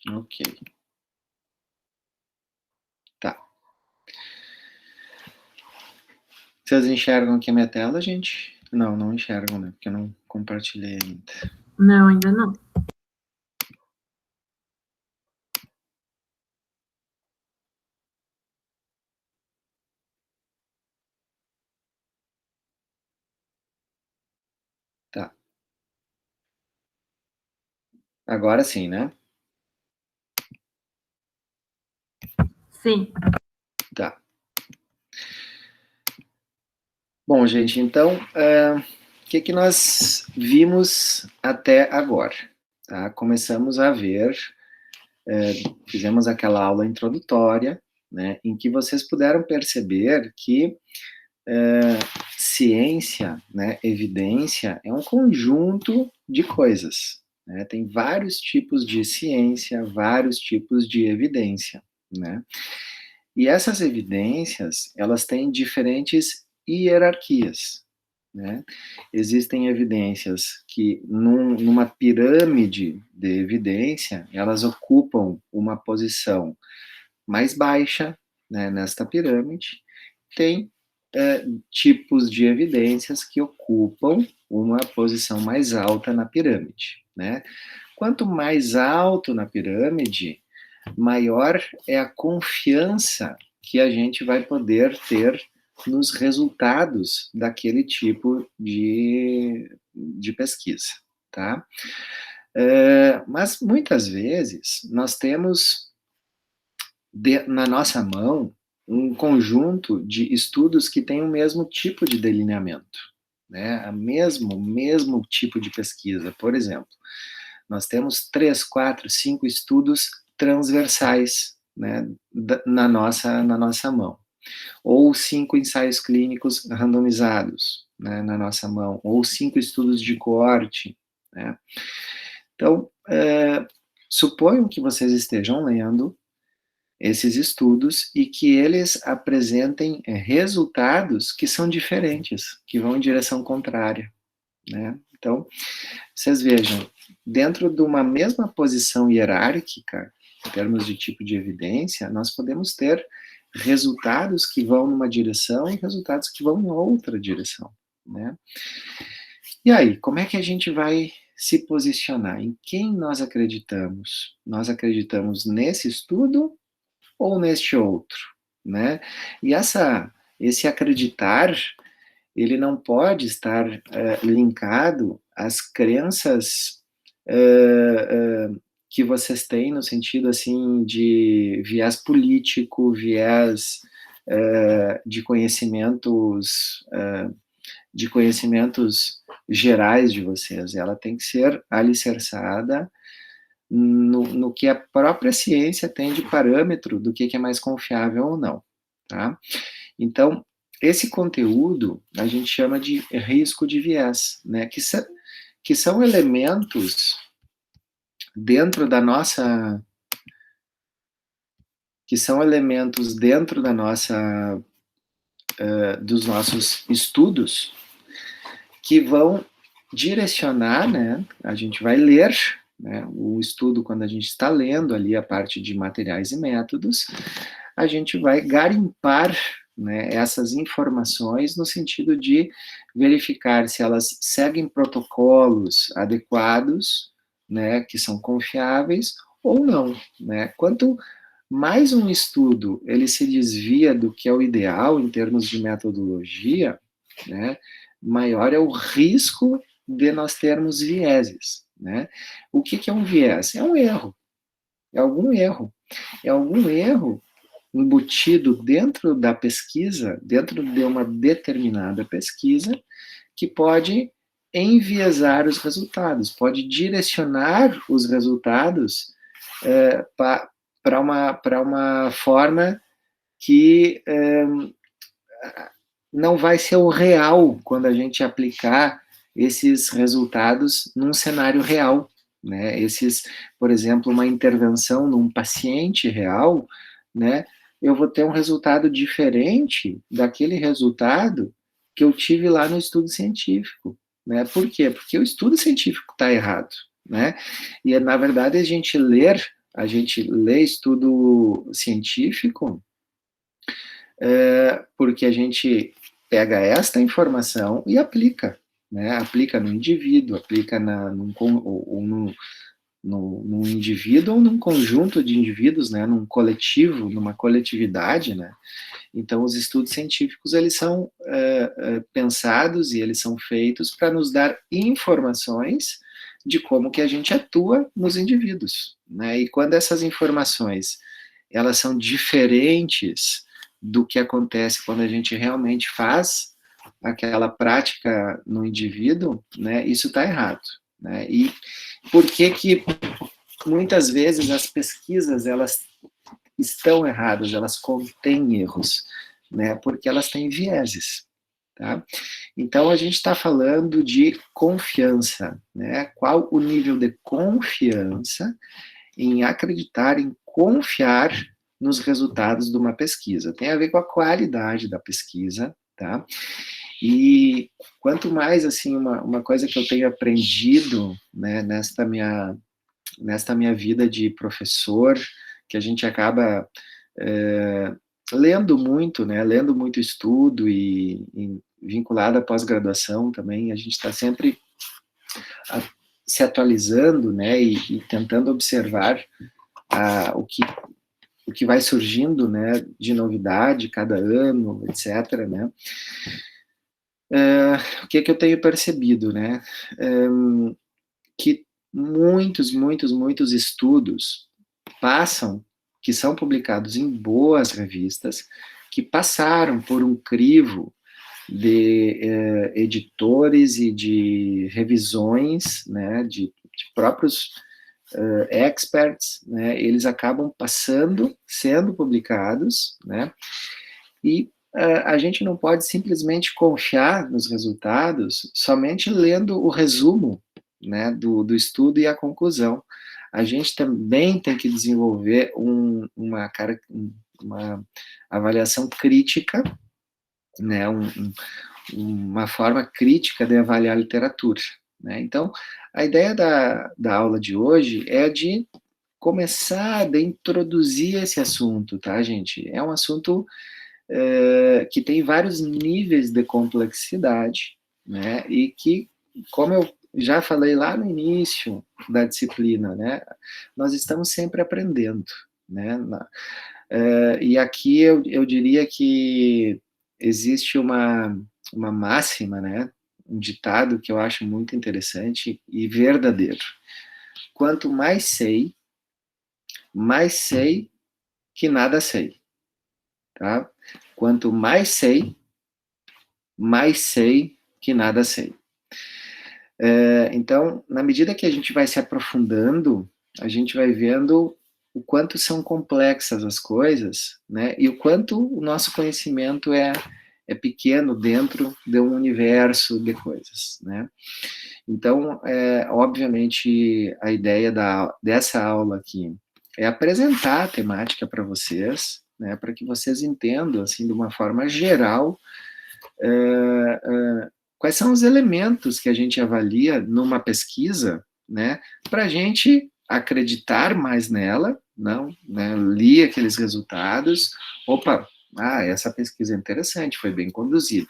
Ok. Tá. Vocês enxergam aqui a minha tela, gente? Não, não enxergam, né? Porque eu não compartilhei ainda. Não, ainda não. Tá. Agora sim, né? Sim. Tá. Bom, gente, então, o que nós vimos até agora? Tá? Começamos a ver, fizemos aquela aula introdutória, né, em que vocês puderam perceber que ciência, né, evidência, é um conjunto de coisas. Né? Tem vários tipos de ciência, vários tipos de evidência. Né? E essas evidências, elas têm diferentes hierarquias. Né? Existem evidências que, numa pirâmide de evidência, elas ocupam uma posição mais baixa, né, nesta pirâmide. Tem tipos de evidências que ocupam uma posição mais alta na pirâmide. Né? Quanto mais alto na pirâmide, maior é a confiança que a gente vai poder ter nos resultados daquele tipo de pesquisa, tá? Mas muitas vezes nós temos na nossa mão um conjunto de estudos que têm o mesmo tipo de delineamento, né? Mesmo tipo de pesquisa. Por exemplo, nós temos 3, 4, 5 estudos transversais, né, na nossa mão. Ou 5 ensaios clínicos randomizados, né, na nossa mão. Ou 5 estudos de coorte. Né? Então, suponho que vocês estejam lendo esses estudos e que eles apresentem resultados que são diferentes, que vão em direção contrária. Né? Então, vocês vejam, dentro de uma mesma posição hierárquica, em termos de tipo de evidência, nós podemos ter resultados que vão numa direção e resultados que vão em outra direção. Né? E aí, como é que a gente vai se posicionar? Em quem nós acreditamos? Nós acreditamos nesse estudo ou neste outro? Né? E esse acreditar, ele não pode estar linkado às crenças que vocês têm no sentido assim de viés político, viés de conhecimentos gerais de vocês. Ela tem que ser alicerçada no que a própria ciência tem de parâmetro do que é mais confiável ou não. Tá? Então, esse conteúdo a gente chama de risco de viés, né? Que são elementos dentro da nossa dos nossos estudos que vão direcionar, né? A gente vai ler, né, o estudo quando a gente está lendo ali a parte de materiais e métodos, a gente vai garimpar, né, essas informações no sentido de verificar se elas seguem protocolos adequados, né, que são confiáveis ou não, né? Quanto mais um estudo ele se desvia do que é o ideal em termos de metodologia, né, maior é o risco de nós termos vieses. Né? O que é um viés? É um erro, é algum erro. É algum erro embutido dentro da pesquisa, dentro de uma determinada pesquisa, que pode enviesar os resultados, pode direcionar os resultados para uma forma que não vai ser o real quando a gente aplicar esses resultados num cenário real. Né? Por exemplo, uma intervenção num paciente real, né? Eu vou ter um resultado diferente daquele resultado que eu tive lá no estudo científico. Né? Por quê? Porque o estudo científico está errado. Né? E, na verdade, a gente ler a gente lê estudo científico, porque a gente pega esta informação e aplica, né? Aplica no indivíduo, aplica num indivíduo ou num conjunto de indivíduos, né? Num coletivo, numa coletividade, né? Então, os estudos científicos, eles são pensados e eles são feitos para nos dar informações de como que a gente atua nos indivíduos, né? E quando essas informações, elas são diferentes do que acontece quando a gente realmente faz aquela prática no indivíduo, né? Isso está errado, né? E por que que muitas vezes as pesquisas, elas estão erradas, elas contêm erros, né? Porque elas têm vieses, tá? Então a gente está falando de confiança, né? Qual o nível de confiança em acreditar, em confiar nos resultados de uma pesquisa? Tem a ver com a qualidade da pesquisa, tá? E quanto mais, assim, uma coisa que eu tenho aprendido, né, nesta minha vida de professor, que a gente acaba lendo muito, né? Lendo muito estudo e vinculado à pós-graduação também, a gente está sempre a, se atualizando, né? E tentando observar o que vai surgindo, né? De novidade cada ano, etc. Né? O que eu tenho percebido, né? Que muitos estudos passam, que são publicados em boas revistas, que passaram por um crivo de editores e de revisões, né, de próprios experts, né, eles acabam passando, sendo publicados, né, e a gente não pode simplesmente confiar nos resultados somente lendo o resumo, né, do estudo e a conclusão. A gente também tem que desenvolver uma avaliação crítica, né, uma forma crítica de avaliar a literatura. Né? Então, a ideia da aula de hoje é de começar a introduzir esse assunto, tá, gente? É um assunto que tem vários níveis de complexidade, né? E que, como eu já falei lá no início da disciplina, né? Nós estamos sempre aprendendo, né? E aqui eu diria que existe uma máxima, né? Um ditado que eu acho muito interessante e verdadeiro. Quanto mais sei que nada sei, tá? Quanto mais sei que nada sei. Então, na medida que a gente vai se aprofundando, a gente vai vendo o quanto são complexas as coisas, né? E o quanto o nosso conhecimento é pequeno dentro de um universo de coisas, né? Então, obviamente, a ideia dessa aula aqui é apresentar a temática para vocês, né? Para que vocês entendam, assim, de uma forma geral, quais são os elementos que a gente avalia numa pesquisa, né, para a gente acreditar mais nela, não, né, li aqueles resultados, opa, essa pesquisa é interessante, foi bem conduzida.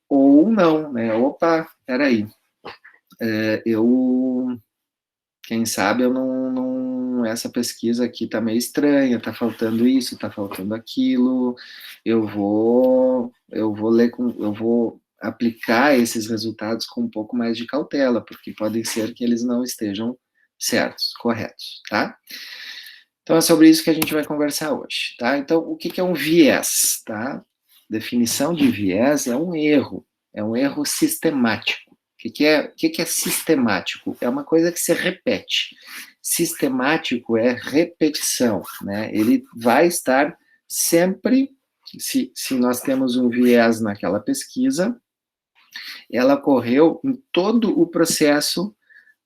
Ou não, né, opa, peraí, quem sabe eu essa pesquisa aqui está meio estranha, está faltando isso, está faltando aquilo, eu vou aplicar esses resultados com um pouco mais de cautela, porque podem ser que eles não estejam certos, corretos, tá? Então é sobre isso que a gente vai conversar hoje, tá? Então, o que é um viés, tá? Definição de viés é um erro sistemático. O que é sistemático? É uma coisa que se repete. Sistemático é repetição, né? Ele vai estar sempre, se nós temos um viés naquela pesquisa, ela ocorreu em todo o processo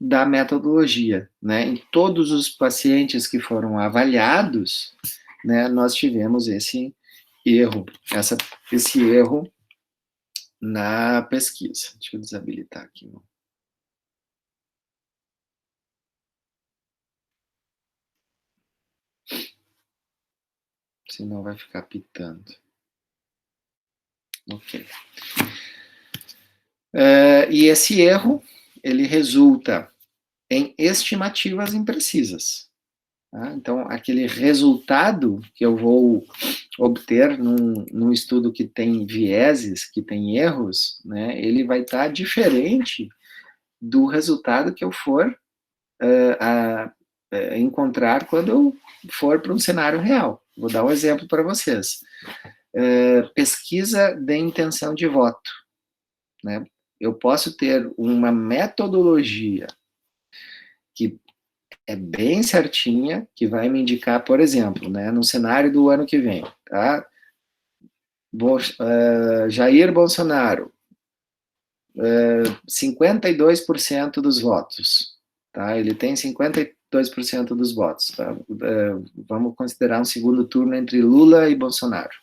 da metodologia, né? Em todos os pacientes que foram avaliados, né, nós tivemos esse erro, esse erro na pesquisa. Deixa eu desabilitar aqui. senão vai ficar pitando. Ok. E esse erro, ele resulta em estimativas imprecisas. Tá? Então, aquele resultado que eu vou obter num estudo que tem vieses, que tem erros, né, ele vai estar diferente do resultado que eu for encontrar quando eu for para um cenário real. Vou dar um exemplo para vocês. Pesquisa de intenção de voto. Né? Eu posso ter uma metodologia que é bem certinha, que vai me indicar, por exemplo, né, no cenário do ano que vem, tá? Jair Bolsonaro, 52% dos votos, tá? Ele tem 52% dos votos, tá? Vamos considerar um segundo turno entre Lula e Bolsonaro.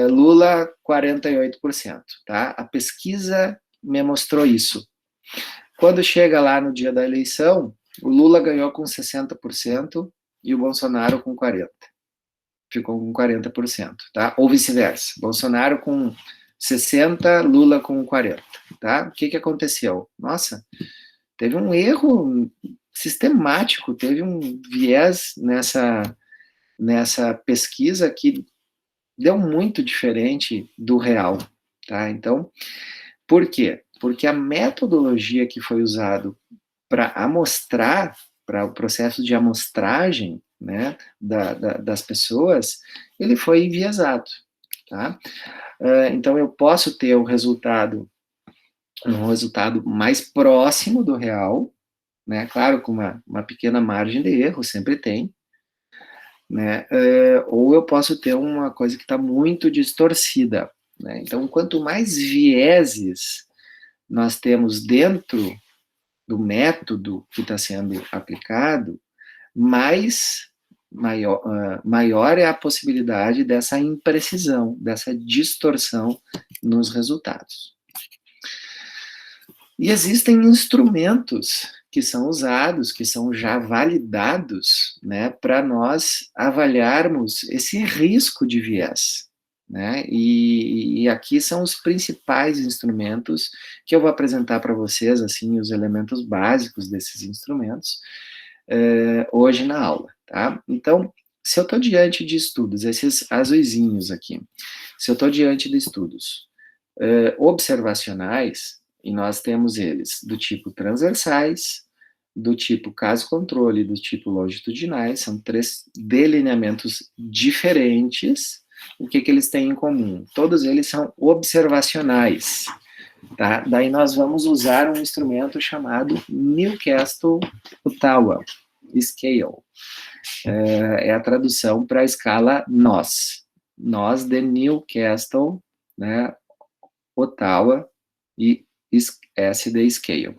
Lula, 48%, tá? A pesquisa me mostrou isso. Quando chega lá no dia da eleição, o Lula ganhou com 60% e o Bolsonaro com 40%. Ficou com 40%, tá? Ou vice-versa. Bolsonaro com 60%, Lula com 40%, tá? O que aconteceu? Nossa, teve um erro sistemático, teve um viés nessa pesquisa que deu muito diferente do real, tá? Então, por quê? Porque a metodologia que foi usada para amostrar, para o processo de amostragem, né, das pessoas, ele foi enviesado, tá? Então, eu posso ter um resultado mais próximo do real, né, claro, com uma pequena margem de erro, sempre tem, né, ou eu posso ter uma coisa que está muito distorcida, né? Então, quanto mais vieses nós temos dentro do método que está sendo aplicado, maior é a possibilidade dessa imprecisão, dessa distorção nos resultados. E existem instrumentos que são usados, que são já validados, né, para nós avaliarmos esse risco de viés. Né? E aqui são os principais instrumentos que eu vou apresentar para vocês, assim, os elementos básicos desses instrumentos, hoje na aula, tá? Então, se eu estou diante de estudos, esses azuisinhos aqui, se eu estou diante de estudos observacionais, e nós temos eles do tipo transversais, do tipo caso-controle, do tipo longitudinais, são 3 delineamentos diferentes. O que eles têm em comum? Todos eles são observacionais, tá? Daí nós vamos usar um instrumento chamado Newcastle-Ottawa Scale. É a tradução para a escala NOS. NOS de Newcastle, né, Ottawa e S de Scale.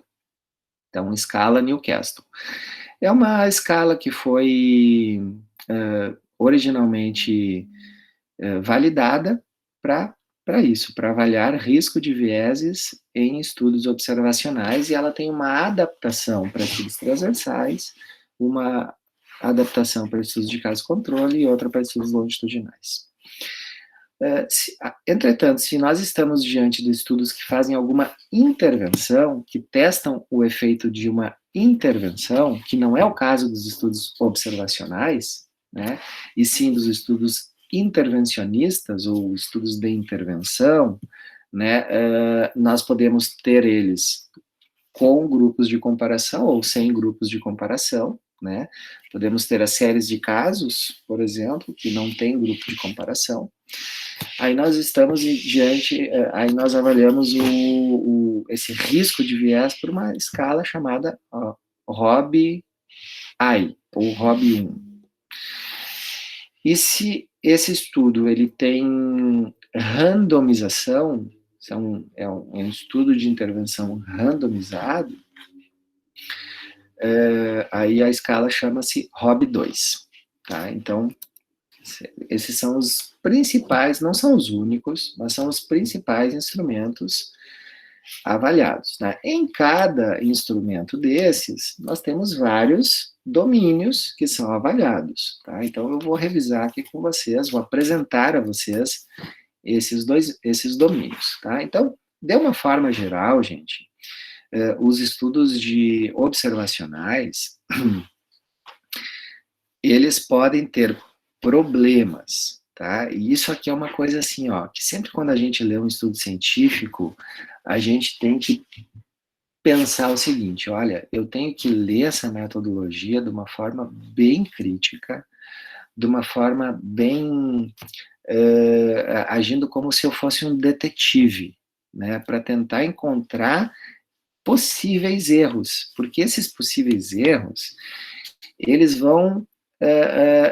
Então, escala Newcastle. É uma escala que foi originalmente validada para isso, para avaliar risco de vieses em estudos observacionais, e ela tem uma adaptação para estudos transversais, uma adaptação para estudos de caso-controle e outra para estudos longitudinais. Entretanto, se nós estamos diante de estudos que fazem alguma intervenção, que testam o efeito de uma intervenção, que não é o caso dos estudos observacionais, né, e sim dos estudos intervencionistas ou estudos de intervenção, né, nós podemos ter eles com grupos de comparação ou sem grupos de comparação, né? Podemos ter as séries de casos, por exemplo, que não tem grupo de comparação. Aí nós estamos diante, aí nós avaliamos esse risco de viés por uma escala chamada ROB-I, ou ROB-1. E se esse estudo ele tem randomização, é um estudo de intervenção randomizado, aí a escala chama-se ROB2, tá? Então, esses são os principais, não são os únicos, mas são os principais instrumentos avaliados, né? Em cada instrumento desses, nós temos vários domínios que são avaliados, tá? Então, eu vou revisar aqui com vocês, vou apresentar a vocês esses domínios, tá? Então, de uma forma geral, gente, os estudos observacionais, eles podem ter problemas, tá? E isso aqui é uma coisa assim, ó, que sempre quando a gente lê um estudo científico, a gente tem que pensar o seguinte, olha, eu tenho que ler essa metodologia de uma forma bem crítica, de uma forma bem agindo como se eu fosse um detetive, né, para tentar encontrar possíveis erros, porque esses possíveis erros, eles vão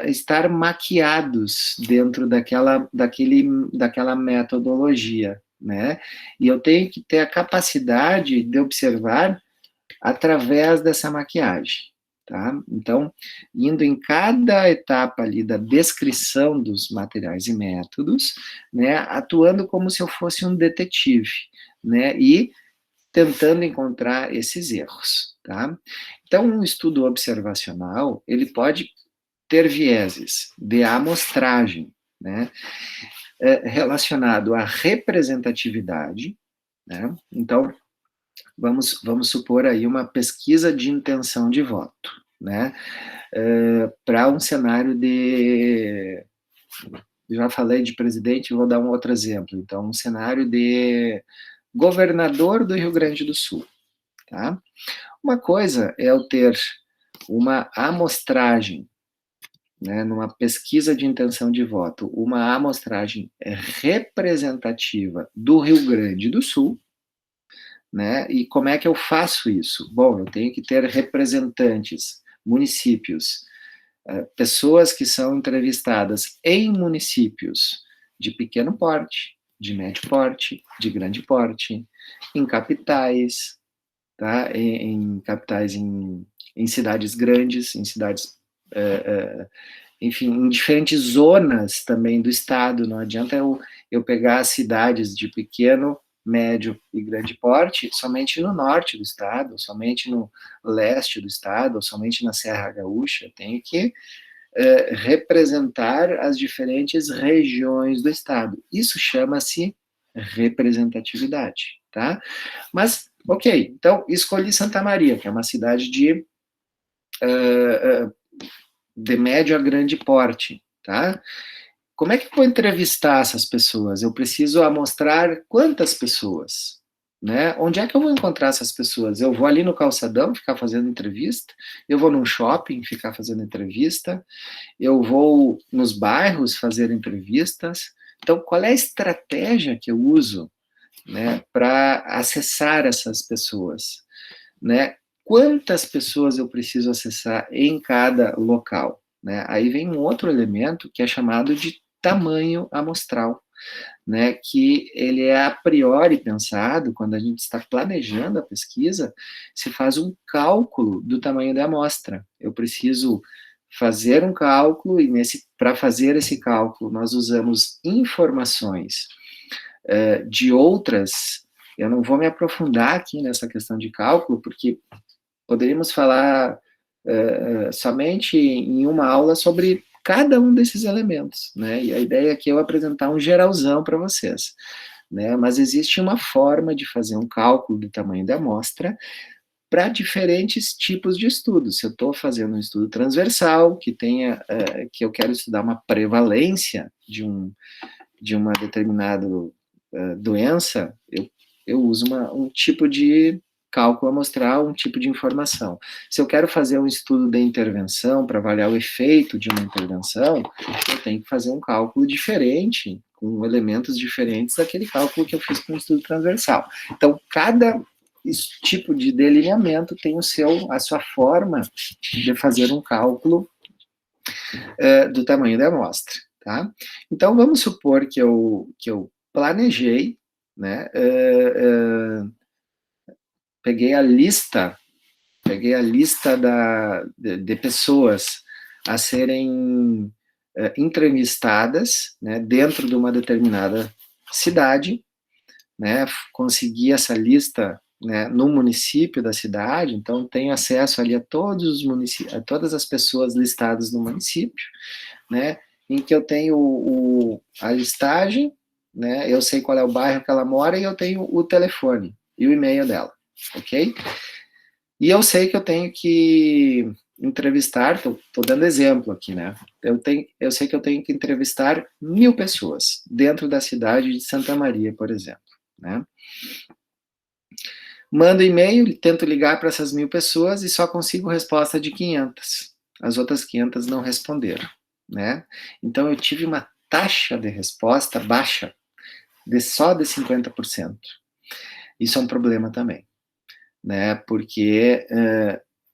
estar maquiados dentro daquela metodologia, né? E eu tenho que ter a capacidade de observar através dessa maquiagem, tá? Então, indo em cada etapa ali da descrição dos materiais e métodos, né, atuando como se eu fosse um detetive, né, e tentando encontrar esses erros, tá? Então, um estudo observacional, ele pode ter vieses de amostragem, né, relacionado à representatividade, né? Então, vamos supor aí uma pesquisa de intenção de voto, né? Para um cenário de... Já falei de presidente, vou dar um outro exemplo. Então, um cenário de governador do Rio Grande do Sul, tá? Uma coisa é eu ter uma amostragem, né, numa pesquisa de intenção de voto, uma amostragem representativa do Rio Grande do Sul, né? E como é que eu faço isso? Bom, eu tenho que ter representantes, municípios, pessoas que são entrevistadas em municípios de pequeno porte, de médio porte, de grande porte, em capitais, tá? Em capitais, em cidades grandes, em cidades, enfim, em diferentes zonas também do estado. Não adianta eu pegar as cidades de pequeno, médio e grande porte somente no norte do estado, somente no leste do estado, ou somente na Serra Gaúcha. Eu tenho que representar as diferentes regiões do estado. Isso chama-se representatividade, tá? Mas, ok, então escolhi Santa Maria, que é uma cidade de médio a grande porte, tá? Como é que eu vou entrevistar essas pessoas? Eu preciso amostrar quantas pessoas, né? Onde é que eu vou encontrar essas pessoas? Eu vou ali no calçadão ficar fazendo entrevista? Eu vou num shopping ficar fazendo entrevista? Eu vou nos bairros fazer entrevistas? Então, qual é a estratégia que eu uso, né, para acessar essas pessoas, né? Quantas pessoas eu preciso acessar em cada local, né? Aí vem um outro elemento que é chamado de tamanho amostral, né? Que ele é a priori pensado quando a gente está planejando a pesquisa, se faz um cálculo do tamanho da amostra. Eu preciso fazer um cálculo e para fazer esse cálculo nós usamos informações de outras. Eu não vou me aprofundar aqui nessa questão de cálculo, porque poderíamos falar somente em uma aula sobre cada um desses elementos, né? E a ideia aqui é eu apresentar um geralzão para vocês, né? Mas existe uma forma de fazer um cálculo do tamanho da amostra para diferentes tipos de estudos. Se eu estou fazendo um estudo transversal, que que eu quero estudar uma prevalência de uma determinada doença, eu uso um tipo de cálculo amostral, um tipo de informação. Se eu quero fazer um estudo de intervenção para avaliar o efeito de uma intervenção, eu tenho que fazer um cálculo diferente, com elementos diferentes daquele cálculo que eu fiz com o estudo transversal. Então, cada tipo de delineamento tem a sua forma de fazer um cálculo do tamanho da amostra, tá? Então, vamos supor que eu planejei, né, peguei a lista de pessoas a serem entrevistadas, né, dentro de uma determinada cidade, né, consegui essa lista né, no município da cidade, então tenho acesso ali a todos os municípios, a todas as pessoas listadas no município, né, em que eu tenho a listagem, né, eu sei qual é o bairro que ela mora e eu tenho o telefone e o e-mail dela, ok? E eu sei que eu tenho que entrevistar, tô dando exemplo aqui, né? Eu sei que eu tenho que entrevistar 1.000 pessoas dentro da cidade de Santa Maria, por exemplo, né? Mando e-mail, tento ligar para essas 1.000 pessoas e só consigo resposta de 500. As outras 500 não responderam, né? Então eu tive uma taxa de resposta baixa, só de 50%. Isso é um problema também, né? Porque,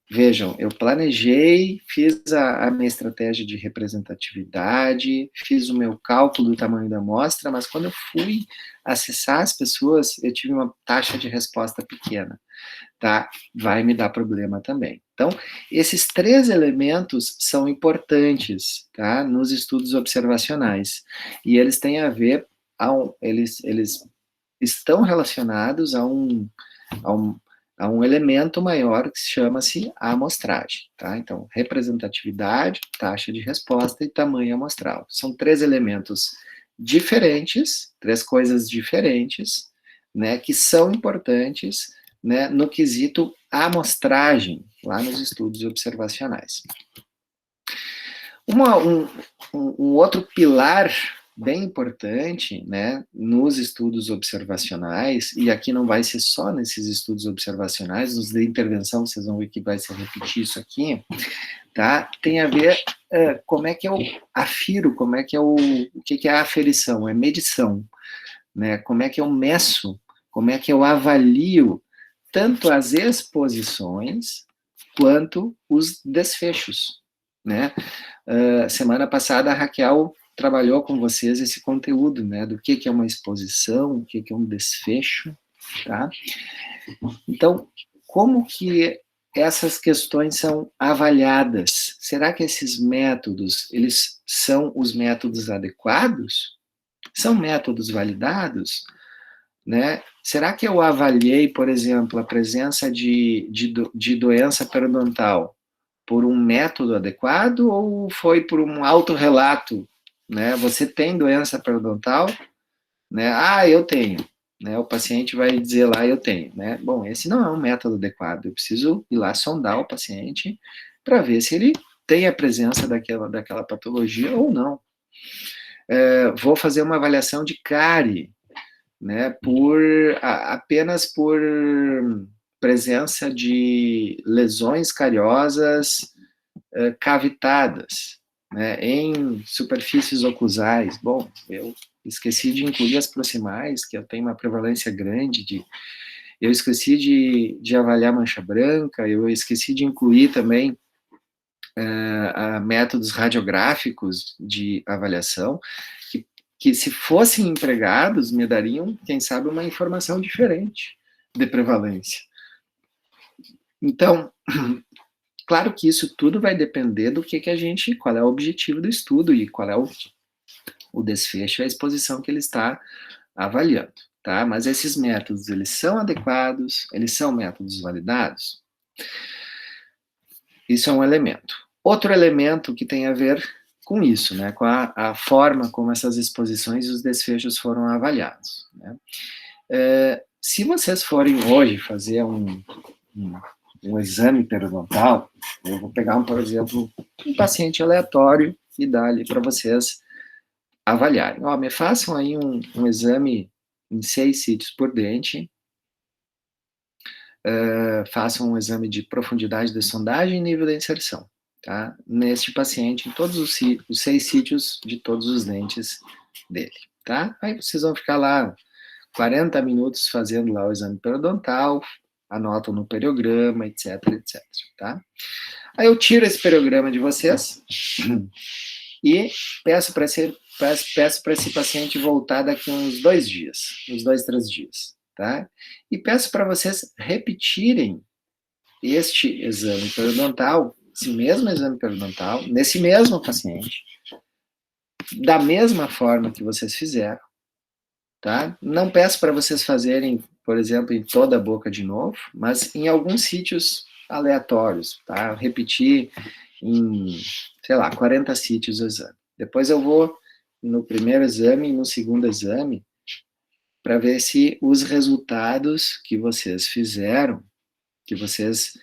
vejam, eu planejei, fiz a minha estratégia de representatividade, fiz o meu cálculo do tamanho da amostra, mas quando eu fui acessar as pessoas, eu tive uma taxa de resposta pequena, tá? Vai me dar problema também. Então, esses 3 elementos são importantes, tá? Nos estudos observacionais. E eles têm a ver, eles estão relacionados a um elemento maior que chama-se a amostragem, tá? Então, representatividade, taxa de resposta e tamanho amostral. São 3 elementos diferentes, 3 coisas diferentes, né, que são importantes, né, no quesito amostragem, lá nos estudos observacionais. Um outro pilar bem importante, né, nos estudos observacionais, e aqui não vai ser só nesses estudos observacionais, nos de intervenção, vocês vão ver que vai se repetir isso aqui, tá? Tem a ver como é que eu afiro, como é que o que é a aferição? É medição, né? Como é que eu meço, como é que eu avalio tanto as exposições quanto os desfechos, né? Semana passada a Raquel trabalhou com vocês esse conteúdo, né, do que é uma exposição, o que é um desfecho, tá? Então, como que essas questões são avaliadas? Será que esses métodos, eles são os métodos adequados? São métodos validados? Né? Será que eu avaliei, por exemplo, a presença de doença periodontal por um método adequado ou foi por um autorrelato, né? Você tem doença periodontal, né? Ah, eu tenho, né? O paciente vai dizer lá, eu tenho, né? Bom, esse não é um método adequado. Eu preciso ir lá sondar o paciente para ver se ele tem a presença daquela patologia ou não. Vou fazer uma avaliação de cárie, né? Apenas por presença de lesões cariosas cavitadas, né, em superfícies oclusais. Bom, eu esqueci de incluir as proximais, que eu tenho uma prevalência grande eu esqueci de avaliar mancha branca, eu esqueci de incluir também métodos radiográficos de avaliação, que se fossem empregados, me dariam, quem sabe, uma informação diferente de prevalência. Então, claro que isso tudo vai depender do que a gente, qual é o objetivo do estudo e qual é o desfecho, a exposição que ele está avaliando, tá? Mas esses métodos, eles são adequados, eles são métodos validados? Isso é um elemento. Outro elemento que tem a ver com isso, né? Com a forma como essas exposições e os desfechos foram avaliados, né? Se vocês forem hoje fazer um exame periodontal, eu vou pegar, por exemplo, um paciente aleatório e dar ali para vocês avaliarem. Me façam aí um exame em 6 sítios por dente, façam um exame de profundidade de sondagem e nível de inserção, tá? Neste paciente, em todos os 6 sítios de todos os dentes dele, tá? Aí vocês vão ficar lá 40 minutos fazendo lá o exame periodontal, anotam no periograma, etc, etc, tá? Aí eu tiro esse periograma de vocês e peço para esse paciente voltar daqui uns 2 dias, uns 2, 3 dias, tá? E peço para vocês repetirem este exame periodontal, esse mesmo exame periodontal, nesse mesmo paciente, da mesma forma que vocês fizeram, tá? Não peço para vocês fazerem por exemplo, em toda a boca de novo, mas em alguns sítios aleatórios, tá? Repetir em, sei lá, 40 sítios o exame. Depois eu vou no primeiro exame e no segundo exame para ver se os resultados que vocês fizeram, que vocês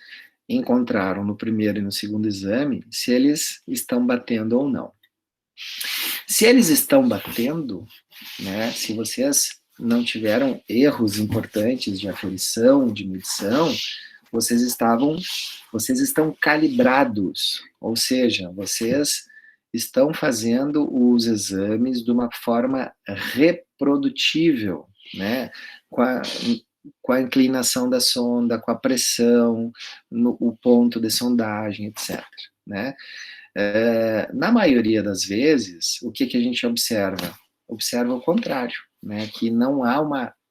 encontraram no primeiro e no segundo exame, se eles estão batendo ou não. Se eles estão batendo, né, se vocês não tiveram erros importantes de aferição, de medição, vocês estão calibrados, ou seja, vocês estão fazendo os exames de uma forma reprodutível, né, com a inclinação da sonda, com a pressão, o ponto de sondagem, etc. Né? Na maioria das vezes, o que a gente observa? Observa o contrário, né? Que não há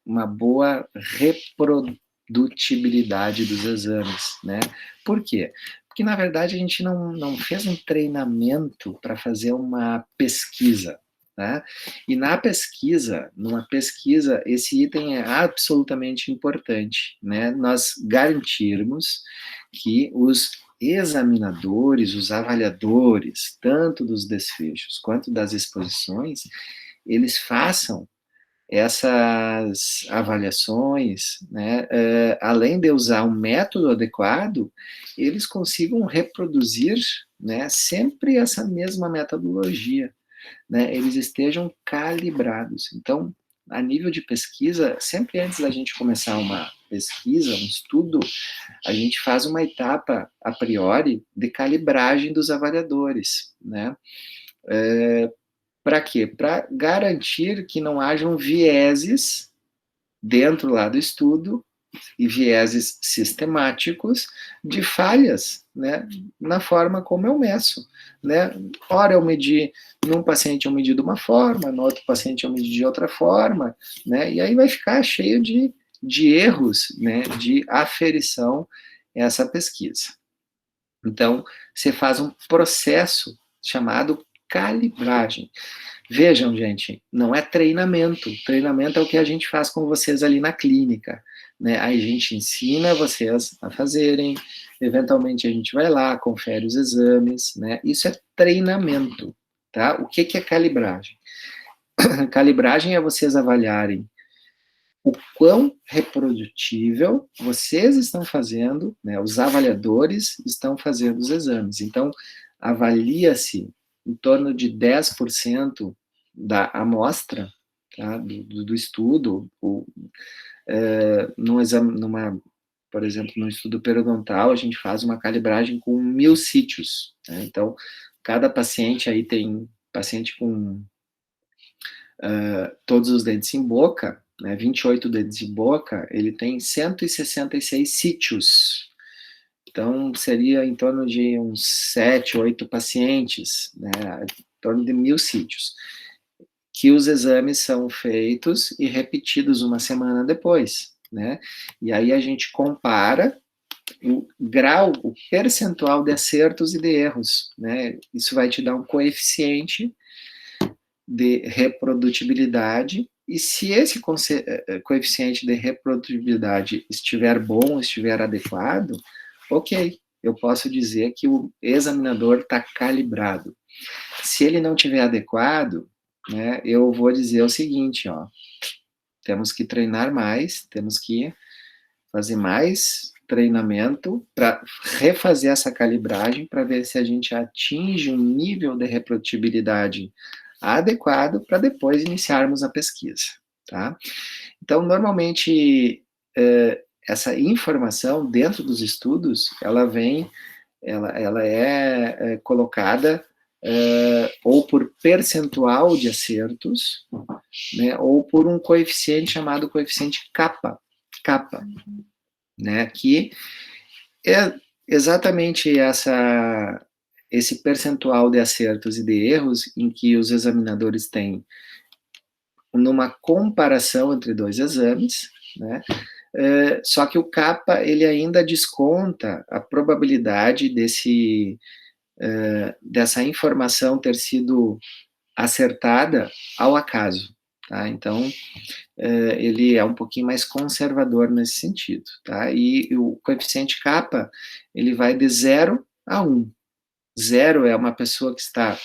uma boa reprodutibilidade dos exames, né? Por quê? Porque, na verdade, a gente não fez um treinamento para fazer uma pesquisa, né? E numa pesquisa, esse item é absolutamente importante, né? Nós garantirmos que os examinadores, os avaliadores, tanto dos desfechos quanto das exposições, eles façam essas avaliações, né, além de usar um método adequado, eles consigam reproduzir, né, sempre essa mesma metodologia, né, eles estejam calibrados. Então, a nível de pesquisa, sempre antes da gente começar uma pesquisa, um estudo, a gente faz uma etapa a priori de calibragem dos avaliadores, né? Para quê? Para garantir que não hajam vieses dentro lá do estudo e vieses sistemáticos de falhas, né, na forma como eu meço, né? Ora eu medi num paciente eu medi de uma forma, no outro paciente eu medi de outra forma, né? E aí vai ficar cheio de erros, né, de aferição essa pesquisa. Então, você faz um processo chamado calibragem. Vejam, gente, não é treinamento. Treinamento é o que a gente faz com vocês ali na clínica, né? Aí a gente ensina vocês a fazerem, eventualmente a gente vai lá, confere os exames, né? Isso é treinamento, tá? O que é calibragem? Calibragem é vocês avaliarem o quão reprodutível vocês estão fazendo, né? Os avaliadores estão fazendo os exames. Então, avalia-se em torno de 10% da amostra, tá, do estudo, ou, num exame, por exemplo, no estudo periodontal, a gente faz uma calibragem com 1.000 sítios, né? Então, cada paciente aí tem paciente com todos os dentes em boca, né, 28 dentes em boca, ele tem 166 sítios. Então, seria em torno de uns 7, 8 pacientes, né, em torno de 1.000 sítios, que os exames são feitos e repetidos uma semana depois, né? E aí a gente compara o grau, o percentual de acertos e de erros, né? Isso vai te dar um coeficiente de reprodutibilidade, e se esse coeficiente de reprodutibilidade estiver bom, estiver adequado, ok, eu posso dizer que o examinador está calibrado. Se ele não estiver adequado, né, eu vou dizer o seguinte, ó, temos que treinar mais, temos que fazer mais treinamento para refazer essa calibragem para ver se a gente atinge um nível de reprodutibilidade adequado para depois iniciarmos a pesquisa, tá? Então, normalmente, essa informação dentro dos estudos, ela é colocada ou por percentual de acertos, né, ou por um coeficiente chamado coeficiente kappa, né, que é exatamente esse percentual de acertos e de erros em que os examinadores têm numa comparação entre dois exames, né? Só que o kappa, ele ainda desconta a probabilidade dessa informação ter sido acertada ao acaso, tá? Então, ele é um pouquinho mais conservador nesse sentido, tá? E o coeficiente kappa, ele vai de 0 a 1. 0 é uma pessoa que está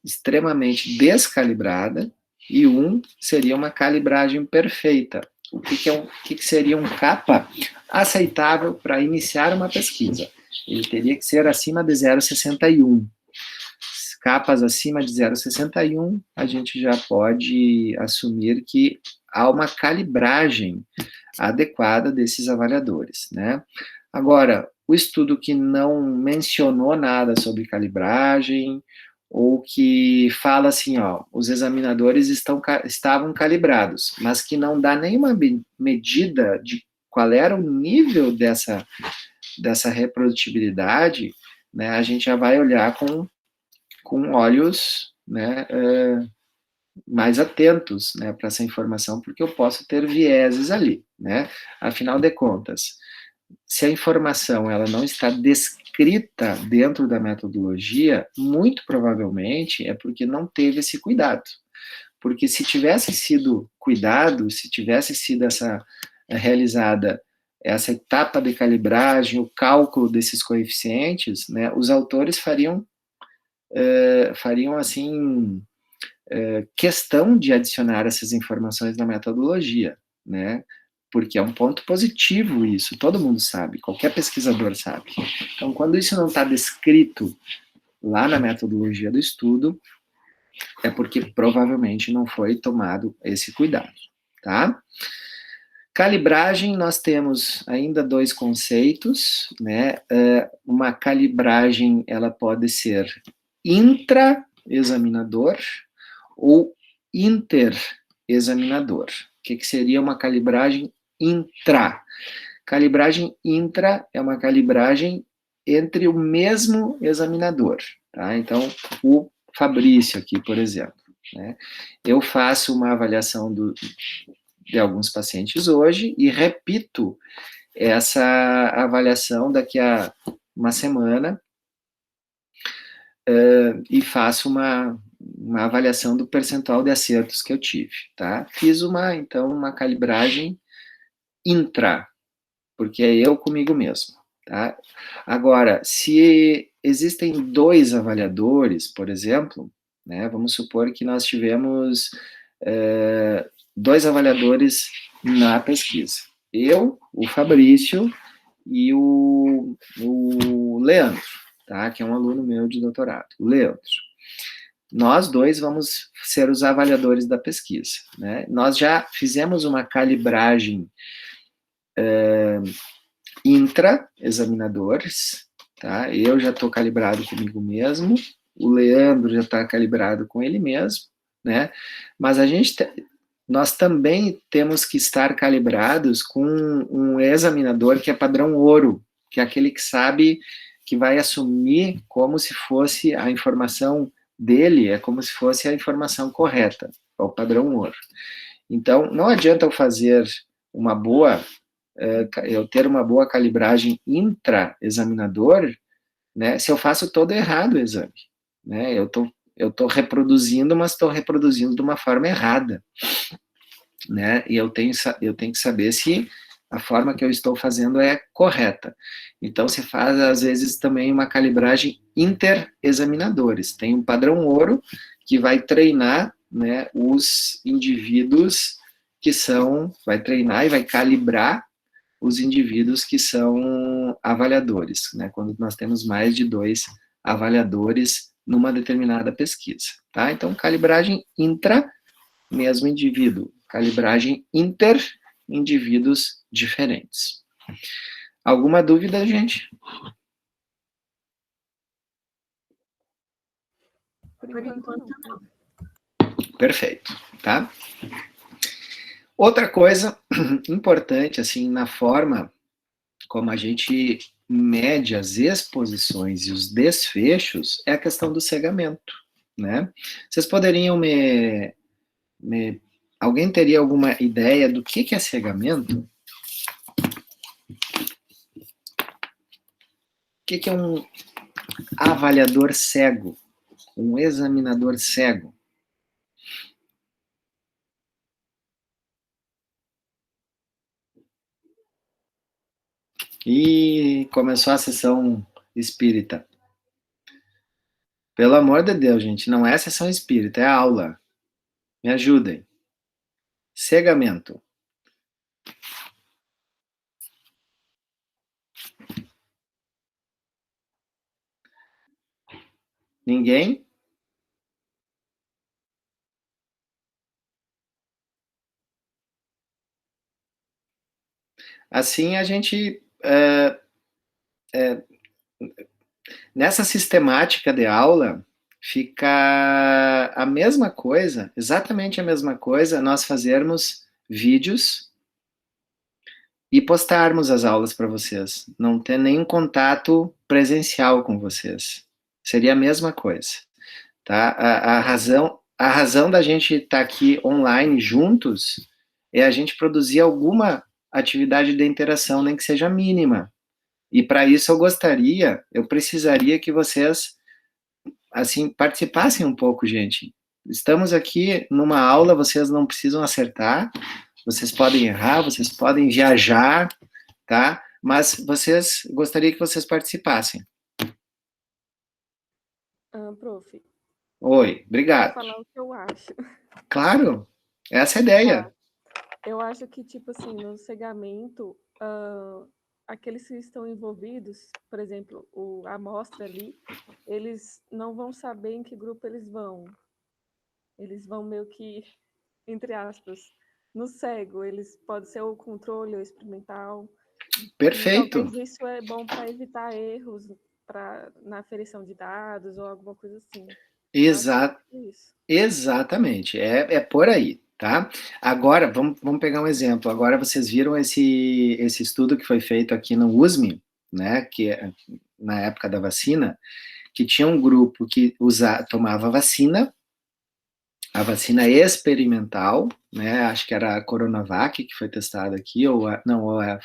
extremamente descalibrada, e 1 seria uma calibragem perfeita. O que seria um kappa aceitável para iniciar uma pesquisa? Ele teria que ser acima de 0,61. Capas acima de 0,61, a gente já pode assumir que há uma calibragem adequada desses avaliadores, né? Agora, o estudo que não mencionou nada sobre calibragem, ou que fala assim, ó, os examinadores estavam calibrados, mas que não dá nenhuma medida de qual era o nível dessa reprodutibilidade, né, a gente já vai olhar com olhos, né, mais atentos, né, para essa informação, porque eu posso ter vieses ali, né? Afinal de contas, se a informação ela não está descrita dentro da metodologia, muito provavelmente é porque não teve esse cuidado. Porque se tivesse sido cuidado, se tivesse sido realizada essa etapa de calibragem, o cálculo desses coeficientes, né, os autores fariam assim, questão de adicionar essas informações na metodologia, né? Porque é um ponto positivo isso, todo mundo sabe, qualquer pesquisador sabe. Então, quando isso não está descrito lá na metodologia do estudo, é porque provavelmente não foi tomado esse cuidado, tá? Calibragem, nós temos ainda dois conceitos, né? Uma calibragem, ela pode ser intra-examinador ou inter-examinador. O que seria uma calibragem intra? Calibragem intra é uma calibragem entre o mesmo examinador, tá? Então, o Fabrício aqui, por exemplo, né? Eu faço uma avaliação de alguns pacientes hoje e repito essa avaliação daqui a uma semana e faço uma avaliação do percentual de acertos que eu tive, tá? Fiz então, uma calibragem intra, porque é eu comigo mesmo, tá? Agora, se existem dois avaliadores, por exemplo, né, vamos supor que nós tivemos dois avaliadores na pesquisa. Eu, o Fabrício e o Leandro, tá? Que é um aluno meu de doutorado, o Leandro. Nós dois vamos ser os avaliadores da pesquisa, né? Nós já fizemos uma calibragem intra-examinadores, tá? Eu já estou calibrado comigo mesmo, o Leandro já está calibrado com ele mesmo, né? Mas nós também temos que estar calibrados com um examinador que é padrão ouro, que é aquele que sabe, que vai assumir como se fosse a informação dele, é como se fosse a informação correta, é o padrão ouro. Então, não adianta eu fazer eu ter uma boa calibragem intra-examinador, né, se eu faço todo errado o exame, né, eu estou reproduzindo, mas estou reproduzindo de uma forma errada, né, e eu tenho que saber se a forma que eu estou fazendo é correta. Então, se faz, às vezes, também uma calibragem inter-examinadores. Tem um padrão ouro que vai treinar, né, os indivíduos vai treinar e vai calibrar os indivíduos que são avaliadores, né, quando nós temos mais de 2 avaliadores numa determinada pesquisa, tá? Então, calibragem intra, mesmo indivíduo. Calibragem inter, indivíduos diferentes. Alguma dúvida, gente? Por enquanto, não. Perfeito, tá? Outra coisa importante, assim, na forma como a gente mede as exposições e os desfechos, é a questão do cegamento, né? Vocês poderiam alguém teria alguma ideia do que é cegamento? O que é um avaliador cego? Um examinador cego? E começou a sessão espírita. Pelo amor de Deus, gente, não é sessão espírita, é aula. Me ajudem. Cegamento. Ninguém? Assim a gente... nessa sistemática de aula, fica a mesma coisa, exatamente a mesma coisa, nós fazermos vídeos e postarmos as aulas para vocês. Não ter nenhum contato presencial com vocês. Seria a mesma coisa. Tá? A razão da gente estar aqui online juntos é a gente produzir alguma atividade de interação, nem que seja mínima. E para isso eu precisaria que vocês, assim, participassem um pouco, gente. Estamos aqui numa aula, vocês não precisam acertar, vocês podem errar, vocês podem viajar, tá? Mas gostaria que vocês participassem. Prof, Oi, vou obrigado. falar o que eu acho. Claro, essa é a ideia. Eu acho que, tipo assim, no cegamento, aqueles que estão envolvidos, por exemplo, a amostra ali, eles não vão saber em que grupo eles vão. Eles vão meio que, entre aspas, no cego. Eles podem ser o controle ou experimental. E Perfeito. talvez isso é bom para evitar erros na aferição de dados ou alguma coisa assim. Exatamente, é por aí, tá? Agora, vamos pegar um exemplo. Agora vocês viram esse estudo que foi feito aqui no USM, né, que é na época da vacina, que tinha um grupo que tomava a vacina experimental, né, acho que era a Coronavac que foi testada aqui,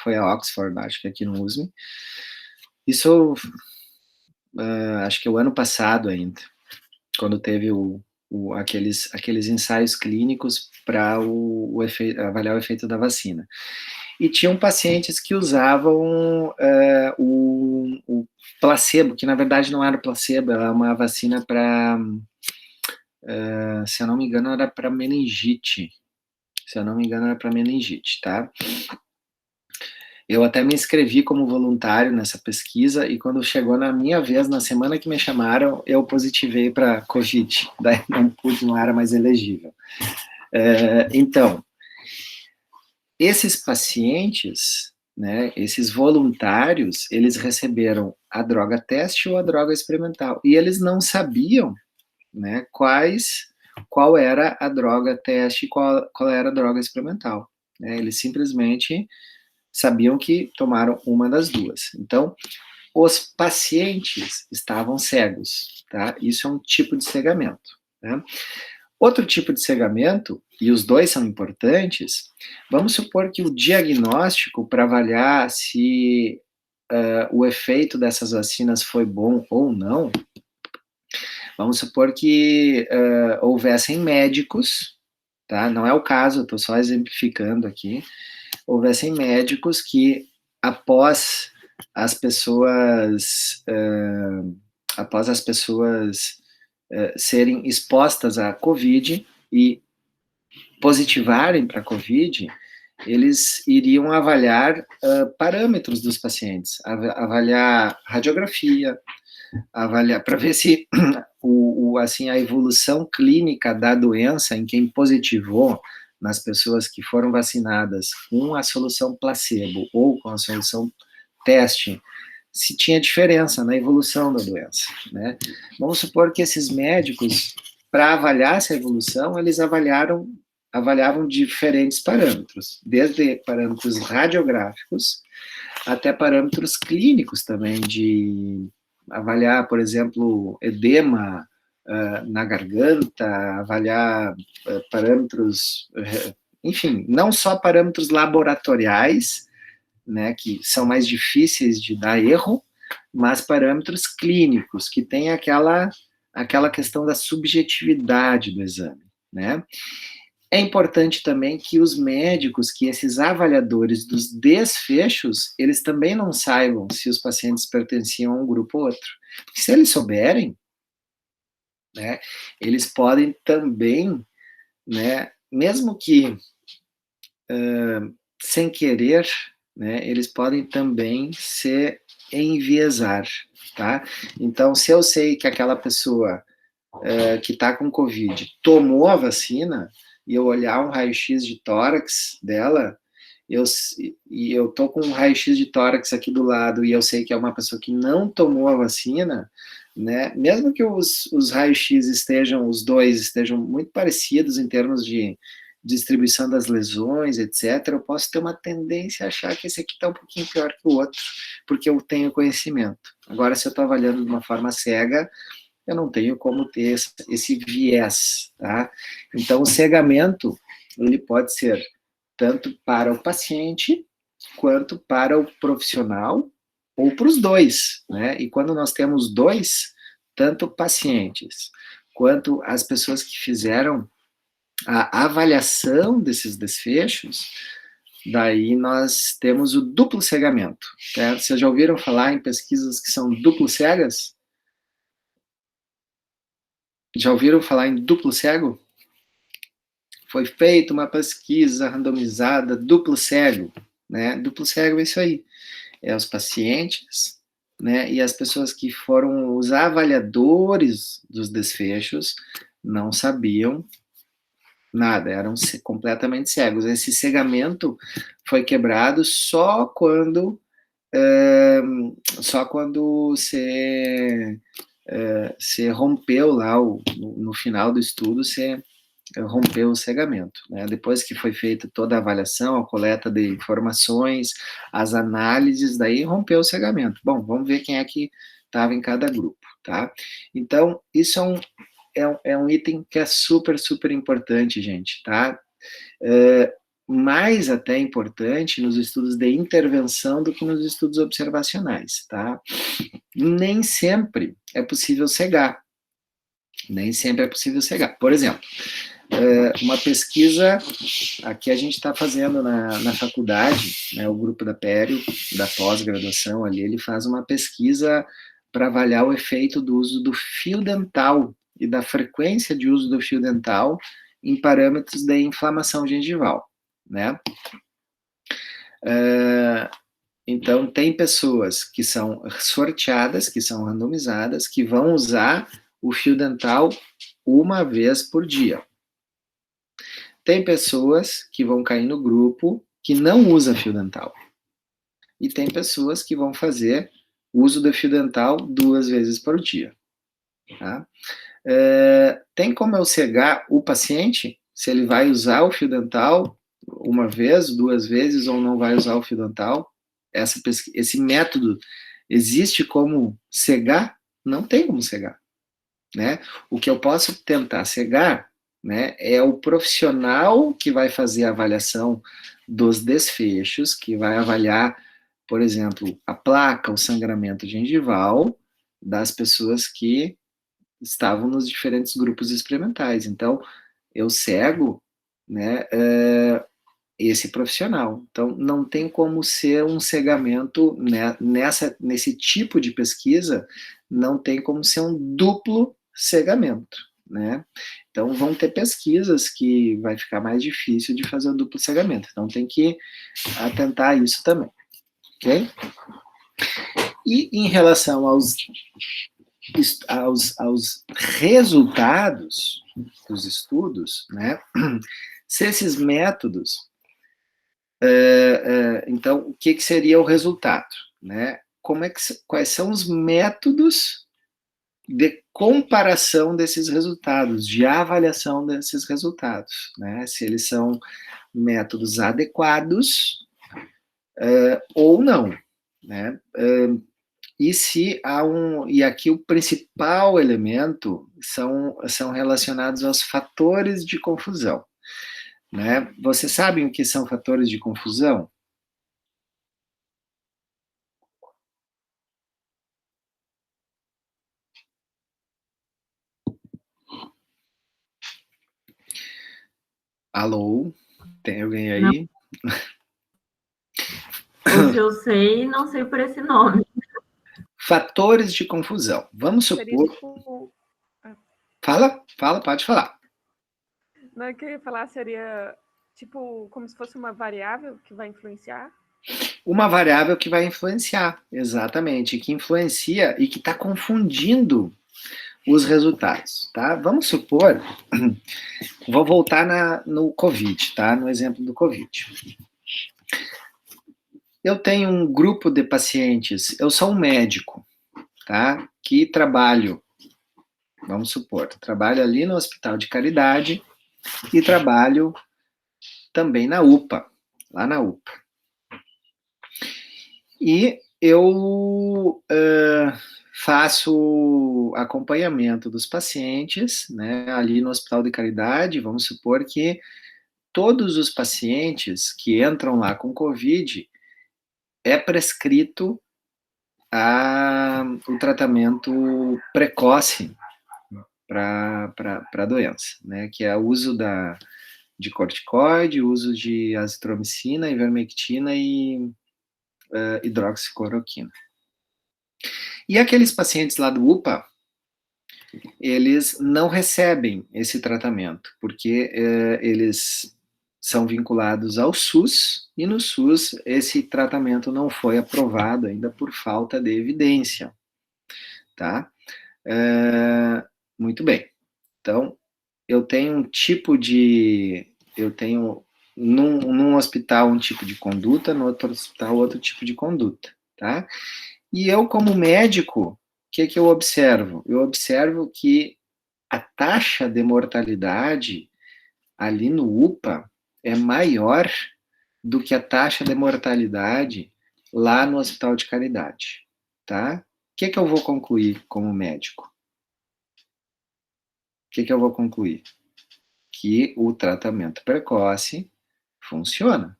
foi a Oxford, acho que aqui no USM. Isso, acho que é o ano passado ainda, quando teve aqueles ensaios clínicos para avaliar o efeito da vacina. E tinham pacientes que usavam o placebo, que na verdade não era placebo, era uma vacina para, se eu não me engano, era para meningite. Tá? Eu até me inscrevi como voluntário nessa pesquisa e quando chegou na minha vez, na semana que me chamaram, eu positivei para Covid. Daí não era mais elegível. Então, esses pacientes, né, esses voluntários, eles receberam a droga teste ou a droga experimental e eles não sabiam, né, qual era a droga teste e qual era a droga experimental. Né? Eles simplesmente sabiam que tomaram uma das duas. Então, os pacientes estavam cegos, tá? Isso é um tipo de cegamento. Né? Outro tipo de cegamento, e os dois são importantes, vamos supor que o diagnóstico para avaliar se o efeito dessas vacinas foi bom ou não, vamos supor que houvessem médicos, tá? Não é o caso, estou só exemplificando aqui, houvessem médicos que, após as pessoas serem expostas à Covid e positivarem para a Covid, eles iriam avaliar parâmetros dos pacientes, avaliar radiografia, avaliar para ver se assim, a evolução clínica da doença em quem positivou nas pessoas que foram vacinadas com a solução placebo ou com a solução teste, se tinha diferença na evolução da doença, né? Vamos supor que esses médicos, para avaliar essa evolução, eles avaliavam diferentes parâmetros, desde parâmetros radiográficos até parâmetros clínicos também, de avaliar, por exemplo, edema na garganta, avaliar parâmetros, enfim, não só parâmetros laboratoriais, né, que são mais difíceis de dar erro, mas parâmetros clínicos, que tem aquela questão da subjetividade do exame, né? É importante também que os médicos, que esses avaliadores dos desfechos, eles também não saibam se os pacientes pertenciam a um grupo ou outro. Se eles souberem, né, eles podem também, né, mesmo que sem querer, né, eles podem também se enviesar, tá? Então, se eu sei que aquela pessoa que está com Covid tomou a vacina, e eu olhar um raio-x de tórax dela, eu, e eu tô com um raio-x de tórax aqui do lado, e eu sei que é uma pessoa que não tomou a vacina, né, mesmo que os raios-x estejam, os dois estejam muito parecidos em termos de distribuição das lesões, etc., eu posso ter uma tendência a achar que esse aqui está um pouquinho pior que o outro, porque eu tenho conhecimento. Agora, se eu estou avaliando de uma forma cega, eu não tenho como ter esse viés, tá? Então, o cegamento, ele pode ser tanto para o paciente, quanto para o profissional, ou para os dois, né? E quando nós temos dois, tanto pacientes, quanto as pessoas que fizeram a avaliação desses desfechos, daí nós temos o duplo cegamento. Certo? Vocês já ouviram falar em pesquisas que são duplo cegas? Já ouviram falar em duplo cego? Foi feita uma pesquisa randomizada duplo cego, né? Duplo cego é isso aí, é os pacientes, né? E as pessoas que foram os avaliadores dos desfechos não sabiam nada, eram completamente cegos. Esse cegamento foi quebrado só quando se rompeu lá no final do estudo, se rompeu o cegamento, né? Depois que foi feita toda a avaliação, a coleta de informações, as análises, daí rompeu o cegamento. Bom, vamos ver quem é que estava em cada grupo, tá? Então, isso é um item que é super, super importante, gente, tá? Mais até importante nos estudos de intervenção do que nos estudos observacionais, tá? Nem sempre é possível cegar. Nem sempre é possível cegar. Por exemplo, uma pesquisa aqui a gente está fazendo na faculdade, né, o grupo da Pério, da pós-graduação ali, ele faz uma pesquisa para avaliar o efeito do uso do fio dental e da frequência de uso do fio dental em parâmetros de inflamação gengival, né? Então, tem pessoas que são sorteadas, que são randomizadas, que vão usar o fio dental uma vez por dia. Tem pessoas que vão cair no grupo que não usa fio dental. E tem pessoas que vão fazer uso do fio dental 2 vezes por dia. Tá? Tem como eu cegar o paciente, se ele vai usar o fio dental uma vez, 2 vezes, ou não vai usar o fio dental? Esse método existe como cegar? Não tem como cegar. Né? O que eu posso tentar cegar, né, é o profissional que vai fazer a avaliação dos desfechos, que vai avaliar, por exemplo, a placa, o sangramento gengival das pessoas que estavam nos diferentes grupos experimentais. Então, eu cego, né, esse profissional. Então, não tem como ser um cegamento, né, nesse tipo de pesquisa, não tem como ser um duplo cegamento, né? Então, vão ter pesquisas que vai ficar mais difícil de fazer o duplo cegamento. Então, tem que atentar a isso também, ok? E em relação aos resultados dos estudos, né? Se esses métodos então, o que seria o resultado? Né? Quais são os métodos de comparação desses resultados, de avaliação desses resultados? Né? Se eles são métodos adequados ou não. Né? E se há e aqui o principal elemento são relacionados aos fatores de confusão. Né? Vocês sabem o que são fatores de confusão? Alô? Tem alguém Não. aí? O que eu sei, não sei por esse nome. Fatores de confusão. Vamos Seria supor... tipo. Fala, pode falar. Não é que eu ia falar, seria tipo como se fosse uma variável que vai influenciar? Uma variável que vai influenciar, exatamente, que influencia e que está confundindo os resultados, tá? Vamos supor, vou voltar no Covid, tá? No exemplo do Covid. Eu tenho um grupo de pacientes, eu sou um médico, tá? Que trabalho, vamos supor, trabalho ali no Hospital de Caridade e trabalho também na UPA, lá na UPA. E eu faço acompanhamento dos pacientes, né, ali no Hospital de Caridade. Vamos supor que todos os pacientes que entram lá com Covid é prescrito o tratamento precoce para a doença, né, que é o uso de corticoide, o uso de azitromicina, ivermectina e hidroxicloroquina. E aqueles pacientes lá do UPA, eles não recebem esse tratamento, porque eles são vinculados ao SUS, e no SUS esse tratamento não foi aprovado ainda por falta de evidência, tá? Muito bem. Então, eu tenho um tipo de... Eu tenho num hospital um tipo de conduta, no outro hospital outro tipo de conduta, tá? E eu, como médico, o que eu observo? Eu observo que a taxa de mortalidade ali no UPA é maior do que a taxa de mortalidade lá no Hospital de Caridade, tá? O que eu vou concluir como médico? O que eu vou concluir? Que o tratamento precoce funciona,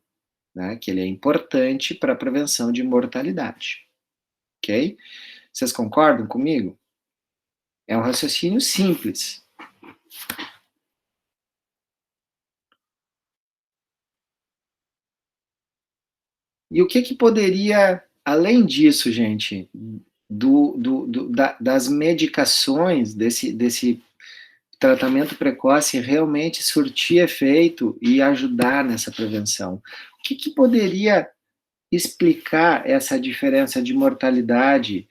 né? Que ele é importante para a prevenção de mortalidade, ok? Vocês concordam comigo? É um raciocínio simples. E o que poderia, além disso, gente, das medicações, desse tratamento precoce realmente surtir efeito e ajudar nessa prevenção? O que poderia explicar essa diferença de mortalidade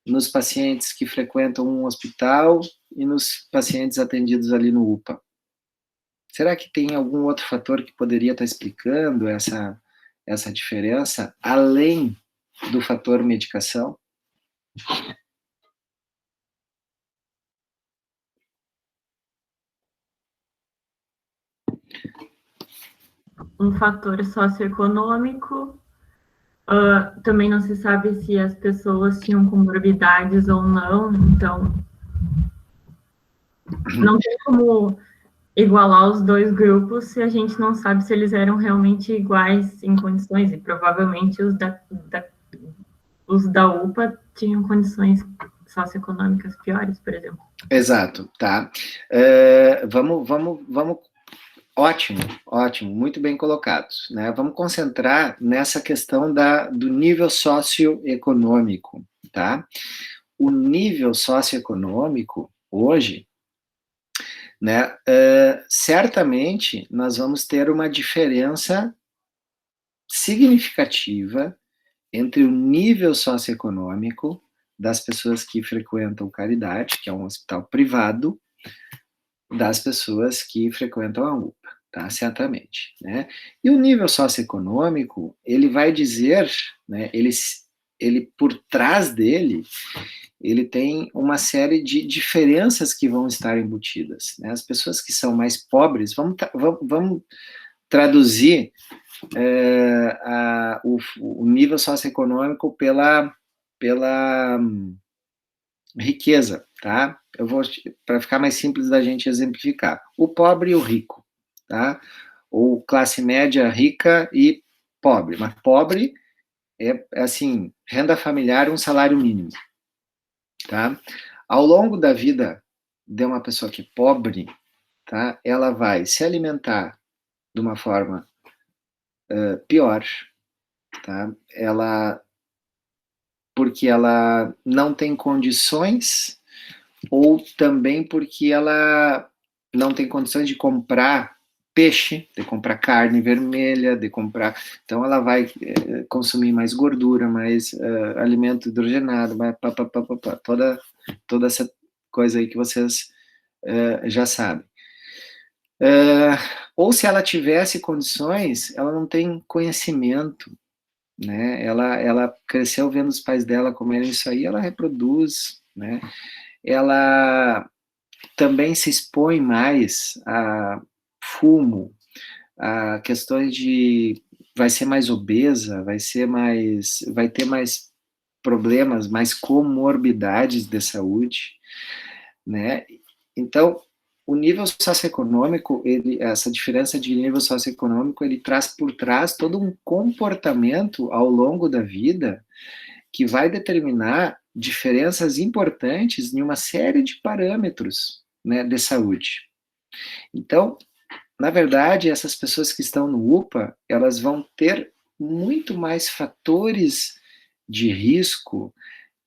nos pacientes que frequentam um hospital e nos pacientes atendidos ali no UPA? Será que tem algum outro fator que poderia estar explicando essa diferença, além do fator medicação? Um fator socioeconômico. Também não se sabe se as pessoas tinham comorbidades ou não, então não tem como igualar os dois grupos se a gente não sabe se eles eram realmente iguais em condições, e provavelmente os da UPA tinham condições socioeconômicas piores, por exemplo. Exato, tá. Vamos. Ótimo, muito bem colocados, né? Vamos concentrar nessa questão do nível socioeconômico, tá? O nível socioeconômico, hoje, né, certamente nós vamos ter uma diferença significativa entre o nível socioeconômico das pessoas que frequentam Caridade, que é um hospital privado, das pessoas que frequentam a UPA, tá? Certamente, né? E o nível socioeconômico, ele vai dizer, né, ele por trás dele, ele tem uma série de diferenças que vão estar embutidas, né? As pessoas que são mais pobres, vamos traduzir o nível socioeconômico pela riqueza, tá? Eu vou, para ficar mais simples da gente exemplificar, o pobre e o rico, tá? Ou classe média, rica e pobre, mas pobre é assim, renda familiar, um salário mínimo, tá? Ao longo da vida de uma pessoa que é pobre, tá? Ela vai se alimentar de uma forma pior, tá? Porque ela não tem condições, ou também porque ela não tem condições de comprar peixe, de comprar carne vermelha, de comprar... Então, ela vai consumir mais gordura, mais alimento hidrogenado, toda essa coisa aí que vocês já sabem. Ou se ela tivesse condições, ela não tem conhecimento, né? Ela cresceu vendo os pais dela comerem isso aí, ela reproduz, né? Ela também se expõe mais a fumo, a questões de... vai ser mais obesa, vai ter mais problemas, mais comorbidades de saúde, né? Então, o nível socioeconômico, essa diferença de nível socioeconômico, ele traz por trás todo um comportamento ao longo da vida que vai determinar diferenças importantes em uma série de parâmetros, né, de saúde. Então, na verdade, essas pessoas que estão no UPA, elas vão ter muito mais fatores de risco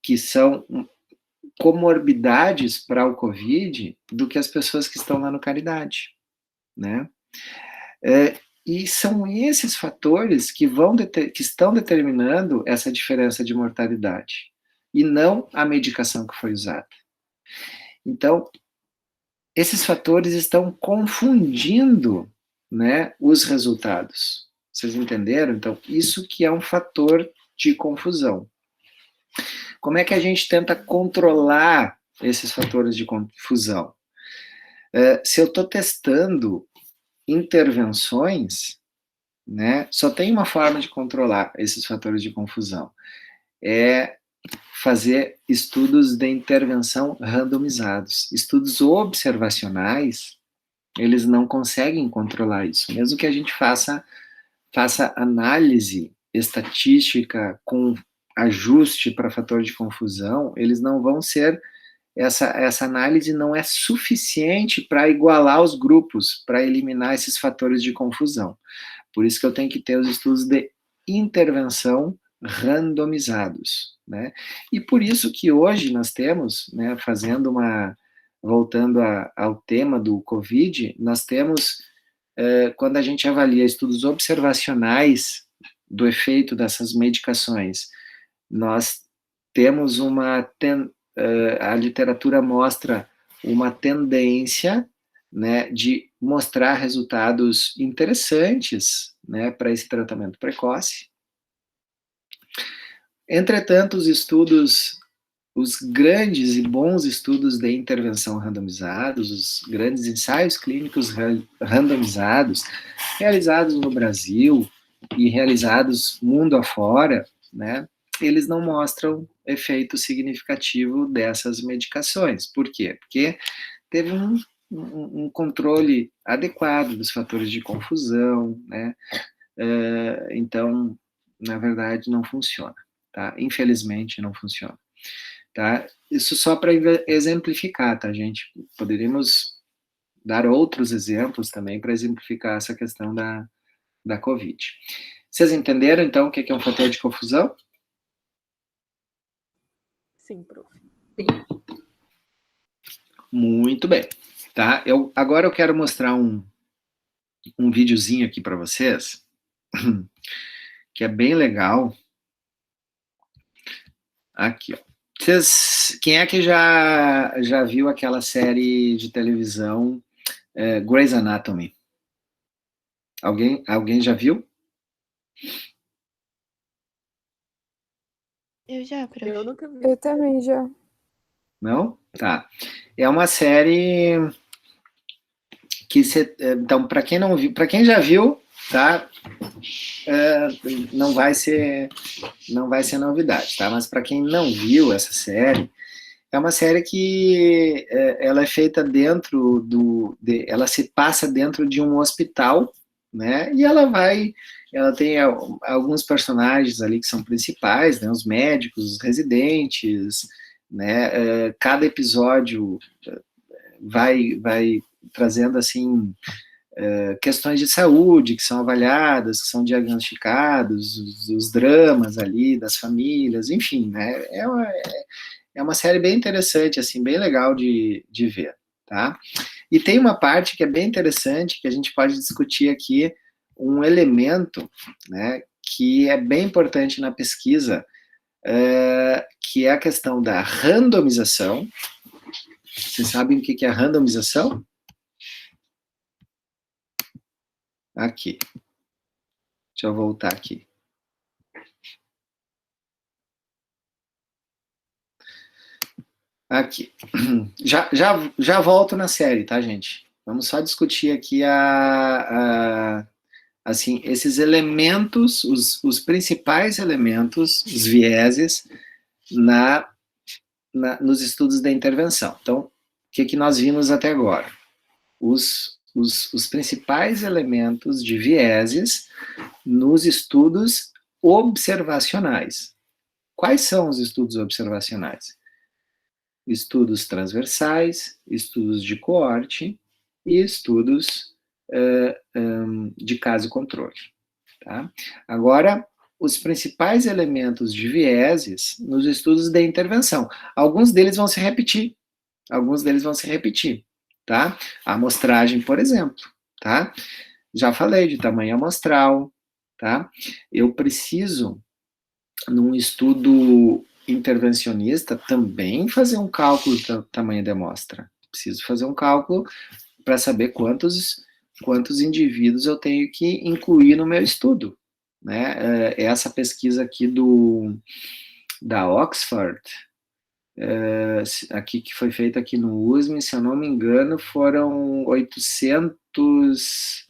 que são comorbidades para o COVID do que as pessoas que estão lá no Caridade, né? E são esses fatores que estão determinando essa diferença de mortalidade, e não a medicação que foi usada. Então, esses fatores estão confundindo, né, os resultados. Vocês entenderam? Então, isso que é um fator de confusão. Como é que a gente tenta controlar esses fatores de confusão? Se eu estou testando intervenções, né, só tem uma forma de controlar esses fatores de confusão. É fazer estudos de intervenção randomizados. Estudos observacionais, eles não conseguem controlar isso. Mesmo que a gente faça análise estatística com ajuste para fator de confusão, eles não vão ser... Essa análise não é suficiente para igualar os grupos, para eliminar esses fatores de confusão. Por isso que eu tenho que ter os estudos de intervenção randomizados, né? E por isso que hoje nós temos, né, voltando ao tema do COVID, nós temos, quando a gente avalia estudos observacionais do efeito dessas medicações, nós temos a literatura mostra uma tendência, né, de mostrar resultados interessantes, né, para esse tratamento precoce. Entretanto, os grandes e bons estudos de intervenção randomizados, os grandes ensaios clínicos randomizados, realizados no Brasil e realizados mundo afora, né, eles não mostram efeito significativo dessas medicações. Por quê? Porque teve um controle adequado dos fatores de confusão, né? Então, na verdade, não funciona, tá? Infelizmente, não funciona, tá? Isso só para exemplificar, tá, gente? Poderíamos dar outros exemplos também para exemplificar essa questão da COVID. Vocês entenderam, então, o que é um fator de confusão? Sim, prof. Sim. Muito bem, tá? Agora eu quero mostrar um videozinho aqui para vocês, que é bem legal. Aqui, ó. Quem é que já viu aquela série de televisão Grey's Anatomy? Alguém já viu? Eu já, prof. Eu nunca vi. Eu também já. Não? Tá. É uma série que então, para quem não viu, para quem já viu, tá? Não vai ser novidade, tá? Mas para quem não viu essa série, é uma série que ela é feita dentro ela se passa dentro de um hospital, né? E ela tem alguns personagens ali que são principais, né? Os médicos, os residentes, né? Cada episódio vai trazendo assim questões de saúde que são avaliadas, que são diagnosticados, os dramas ali das famílias, enfim, né? É uma série bem interessante, assim, bem legal de ver, tá? E tem uma parte que é bem interessante, que a gente pode discutir aqui, um elemento, né, que é bem importante na pesquisa, que é a questão da randomização. Vocês sabem o que é a randomização? Aqui. Deixa eu voltar aqui. Aqui. Já volto na série, tá, gente? Vamos só discutir aqui assim, esses elementos, os principais elementos, os vieses, nos estudos da intervenção. Então, o que nós vimos até agora? Os principais elementos de vieses nos estudos observacionais. Quais são os estudos observacionais? Estudos transversais, estudos de coorte e estudos de caso controle. Tá? Agora, os principais elementos de vieses nos estudos de intervenção. Alguns deles vão se repetir. Tá? A amostragem, por exemplo, tá? Já falei de tamanho amostral, tá? Eu preciso, num estudo intervencionista, também fazer um cálculo do tamanho da amostra. Preciso fazer um cálculo para saber quantos indivíduos eu tenho que incluir no meu estudo, né? Essa pesquisa aqui da Oxford, aqui que foi feita aqui no USM, se eu não me engano, foram 800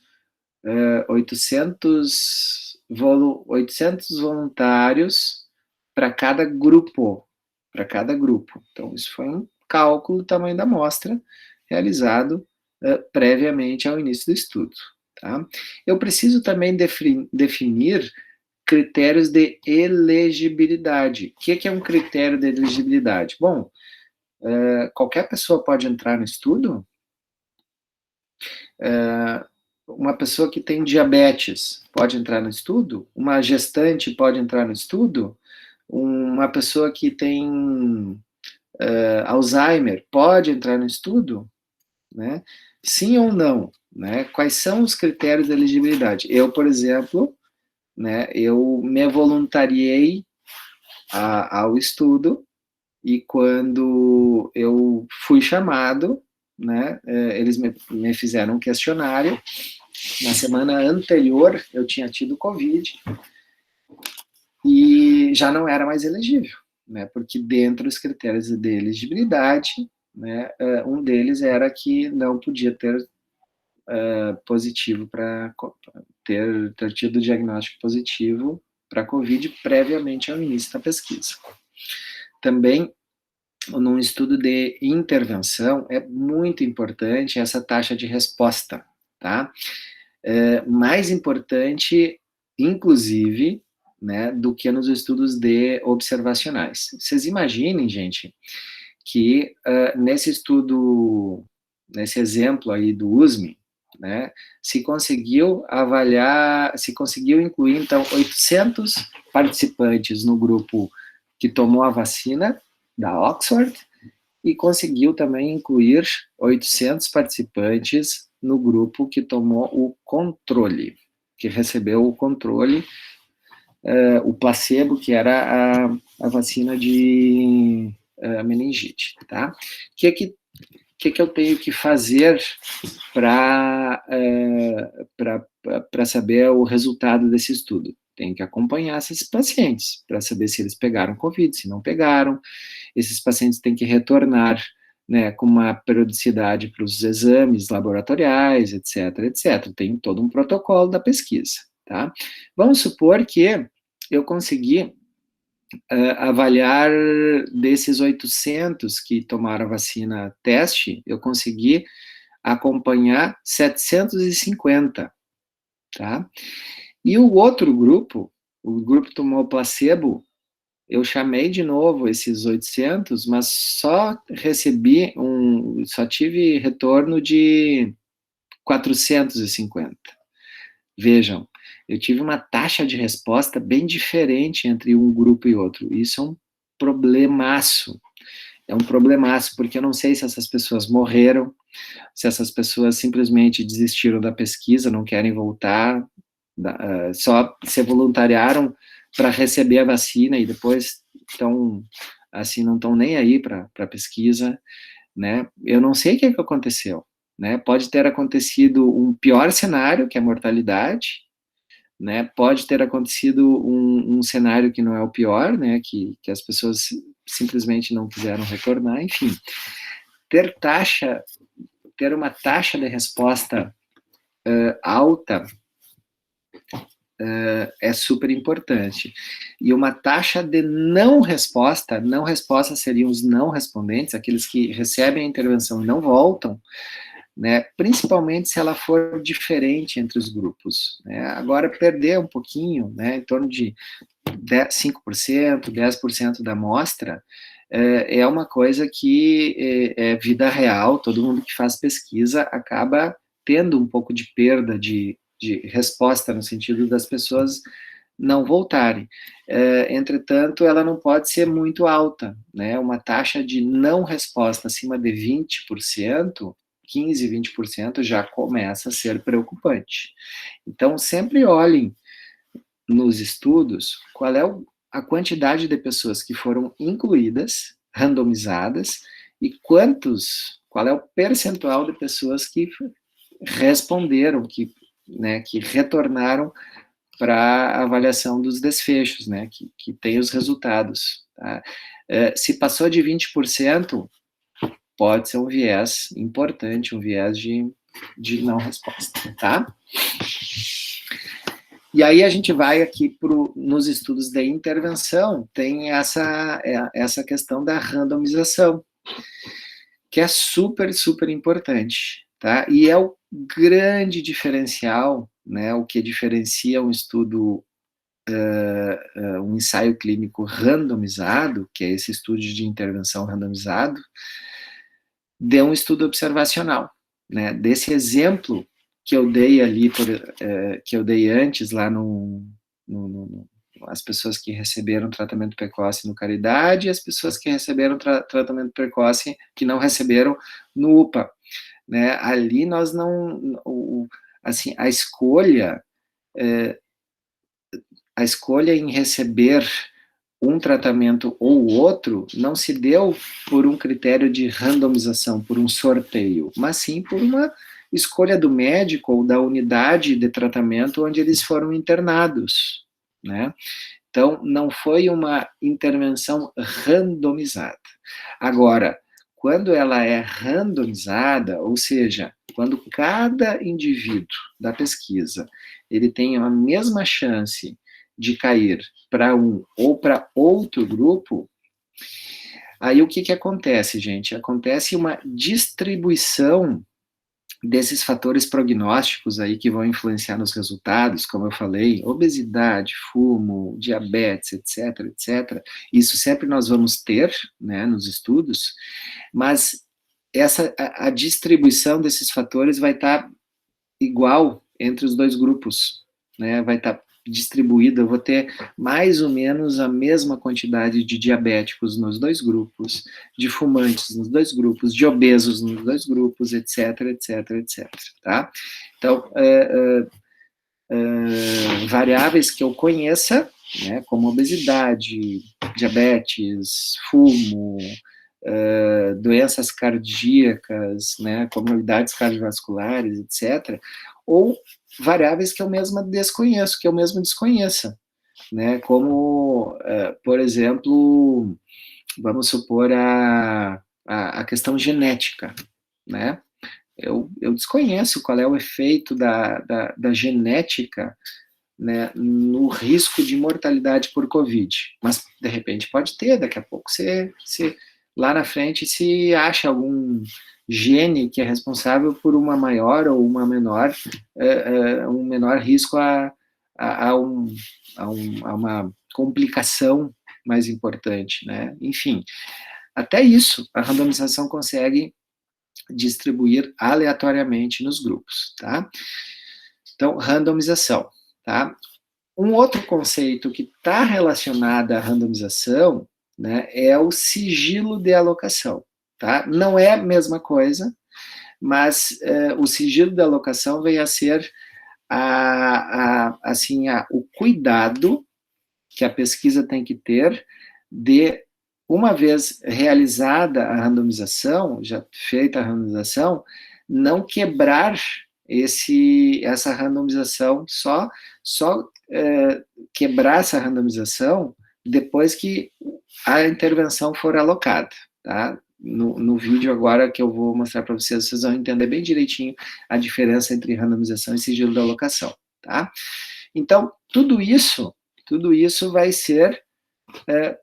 voluntários para cada grupo. Então, isso foi um cálculo do tamanho da amostra realizado previamente ao início do estudo. Tá? Eu preciso também definir critérios de elegibilidade. O que é um critério de elegibilidade? Bom, qualquer pessoa pode entrar no estudo. Uma pessoa que tem diabetes pode entrar no estudo? Uma gestante pode entrar no estudo? Uma pessoa que tem Alzheimer pode entrar no estudo? Né? Sim ou não? Né? Quais são os critérios de elegibilidade? Eu, por exemplo, né, eu me voluntariei ao estudo, e quando eu fui chamado, né, eles me fizeram um questionário. Na semana anterior, eu tinha tido Covid, e já não era mais elegível, né, porque dentro dos critérios de elegibilidade, né, um deles era que não podia ter positivo para ter tido diagnóstico positivo para Covid previamente ao início da pesquisa. Também, num estudo de intervenção, é muito importante essa taxa de resposta, tá? Mais importante, inclusive, né, do que nos estudos de observacionais. Vocês imaginem, gente, que nesse estudo, nesse exemplo aí do USM, né, se conseguiu incluir, então, 800 participantes no grupo que tomou a vacina da Oxford, e conseguiu também incluir 800 participantes no grupo que tomou o controle, que recebeu o controle, o placebo, que era a vacina de meningite, tá? O que eu tenho que fazer para saber o resultado desse estudo? Tenho que acompanhar esses pacientes para saber se eles pegaram Covid, se não pegaram. Esses pacientes têm que retornar, né, com uma periodicidade para os exames laboratoriais, etc, etc. Tem todo um protocolo da pesquisa, tá? Vamos supor que eu consegui avaliar desses 800 que tomaram a vacina teste, eu consegui acompanhar 750, tá? E o outro grupo, o grupo que tomou placebo, eu chamei de novo esses 800, mas só tive retorno de 450. Vejam, eu tive uma taxa de resposta bem diferente entre um grupo e outro. Isso é um problemaço. É um problemaço, porque eu não sei se essas pessoas morreram, se essas pessoas simplesmente desistiram da pesquisa, não querem voltar, só se voluntariaram para receber a vacina e depois estão, assim, não estão nem aí para a pesquisa, né? Eu não sei o que aconteceu, né? Pode ter acontecido um pior cenário, que é a mortalidade, né? Pode ter acontecido um cenário que não é o pior, né? Que as pessoas simplesmente não quiseram retornar, enfim. Ter uma taxa de resposta alta é super importante. E uma taxa de não resposta seriam os não respondentes, aqueles que recebem a intervenção e não voltam, né, principalmente se ela for diferente entre os grupos, né. Agora, perder um pouquinho, né, em torno de 5%, 10% da amostra, é uma coisa que é vida real, todo mundo que faz pesquisa acaba tendo um pouco de perda de resposta, no sentido das pessoas não voltarem. Entretanto, ela não pode ser muito alta, né? Uma taxa de não resposta acima de 20%, 15, 20% já começa a ser preocupante. Então, sempre olhem nos estudos qual é a quantidade de pessoas que foram incluídas, randomizadas, e qual é o percentual de pessoas que responderam, que retornaram para a avaliação dos desfechos, né, que tem os resultados. Tá? Se passou de 20%, pode ser um viés importante, um viés de não resposta, tá? E aí a gente vai aqui nos estudos de intervenção, tem essa questão da randomização, que é super, super importante, tá? E é o grande diferencial, né, o que diferencia um estudo, um ensaio clínico randomizado, que é esse estudo de intervenção randomizado, de um estudo observacional, né? Desse exemplo que eu dei ali, que eu dei antes lá as pessoas que receberam tratamento precoce no Caridade e as pessoas que receberam tratamento precoce, que não receberam no UPA, né? Ali nós não, assim, a escolha em receber um tratamento ou outro não se deu por um critério de randomização, por um sorteio, mas sim por uma escolha do médico ou da unidade de tratamento onde eles foram internados, né? Então, não foi uma intervenção randomizada. Agora, quando ela é randomizada, ou seja, quando cada indivíduo da pesquisa ele tem a mesma chance de cair para um ou para outro grupo, aí o que acontece, gente? Acontece uma distribuição desses fatores prognósticos aí que vão influenciar nos resultados, como eu falei, obesidade, fumo, diabetes, etc, etc. Isso sempre nós vamos ter, né, nos estudos, mas a distribuição desses fatores vai estar igual entre os dois grupos, né, vai estar distribuída, eu vou ter mais ou menos a mesma quantidade de diabéticos nos dois grupos, de fumantes nos dois grupos, de obesos nos dois grupos, etc, etc, etc, tá? Então, variáveis que eu conheça, né, como obesidade, diabetes, fumo, doenças cardíacas, né, comorbidades cardiovasculares, etc., ou variáveis que eu mesma desconheço, que eu mesmo desconheça, né, como, por exemplo, vamos supor a questão genética, né, eu desconheço qual é o efeito da genética, né, no risco de mortalidade por Covid, mas de repente pode ter, daqui a pouco você lá na frente se acha algum gene que é responsável por uma maior ou uma menor, um menor risco a uma complicação mais importante, né? Enfim, até isso a randomização consegue distribuir aleatoriamente nos grupos, tá? Então, randomização, tá? Um outro conceito que está relacionado à randomização, né, é o sigilo de alocação, tá? Não é a mesma coisa, mas o sigilo de alocação vem a ser o cuidado que a pesquisa tem que ter de, uma vez realizada a randomização, já feita a randomização, não quebrar essa randomização, só quebrar essa randomização depois que a intervenção for alocada, tá? No vídeo agora que eu vou mostrar para vocês, vocês vão entender bem direitinho a diferença entre randomização e sigilo da alocação, tá? Então, tudo isso vai ser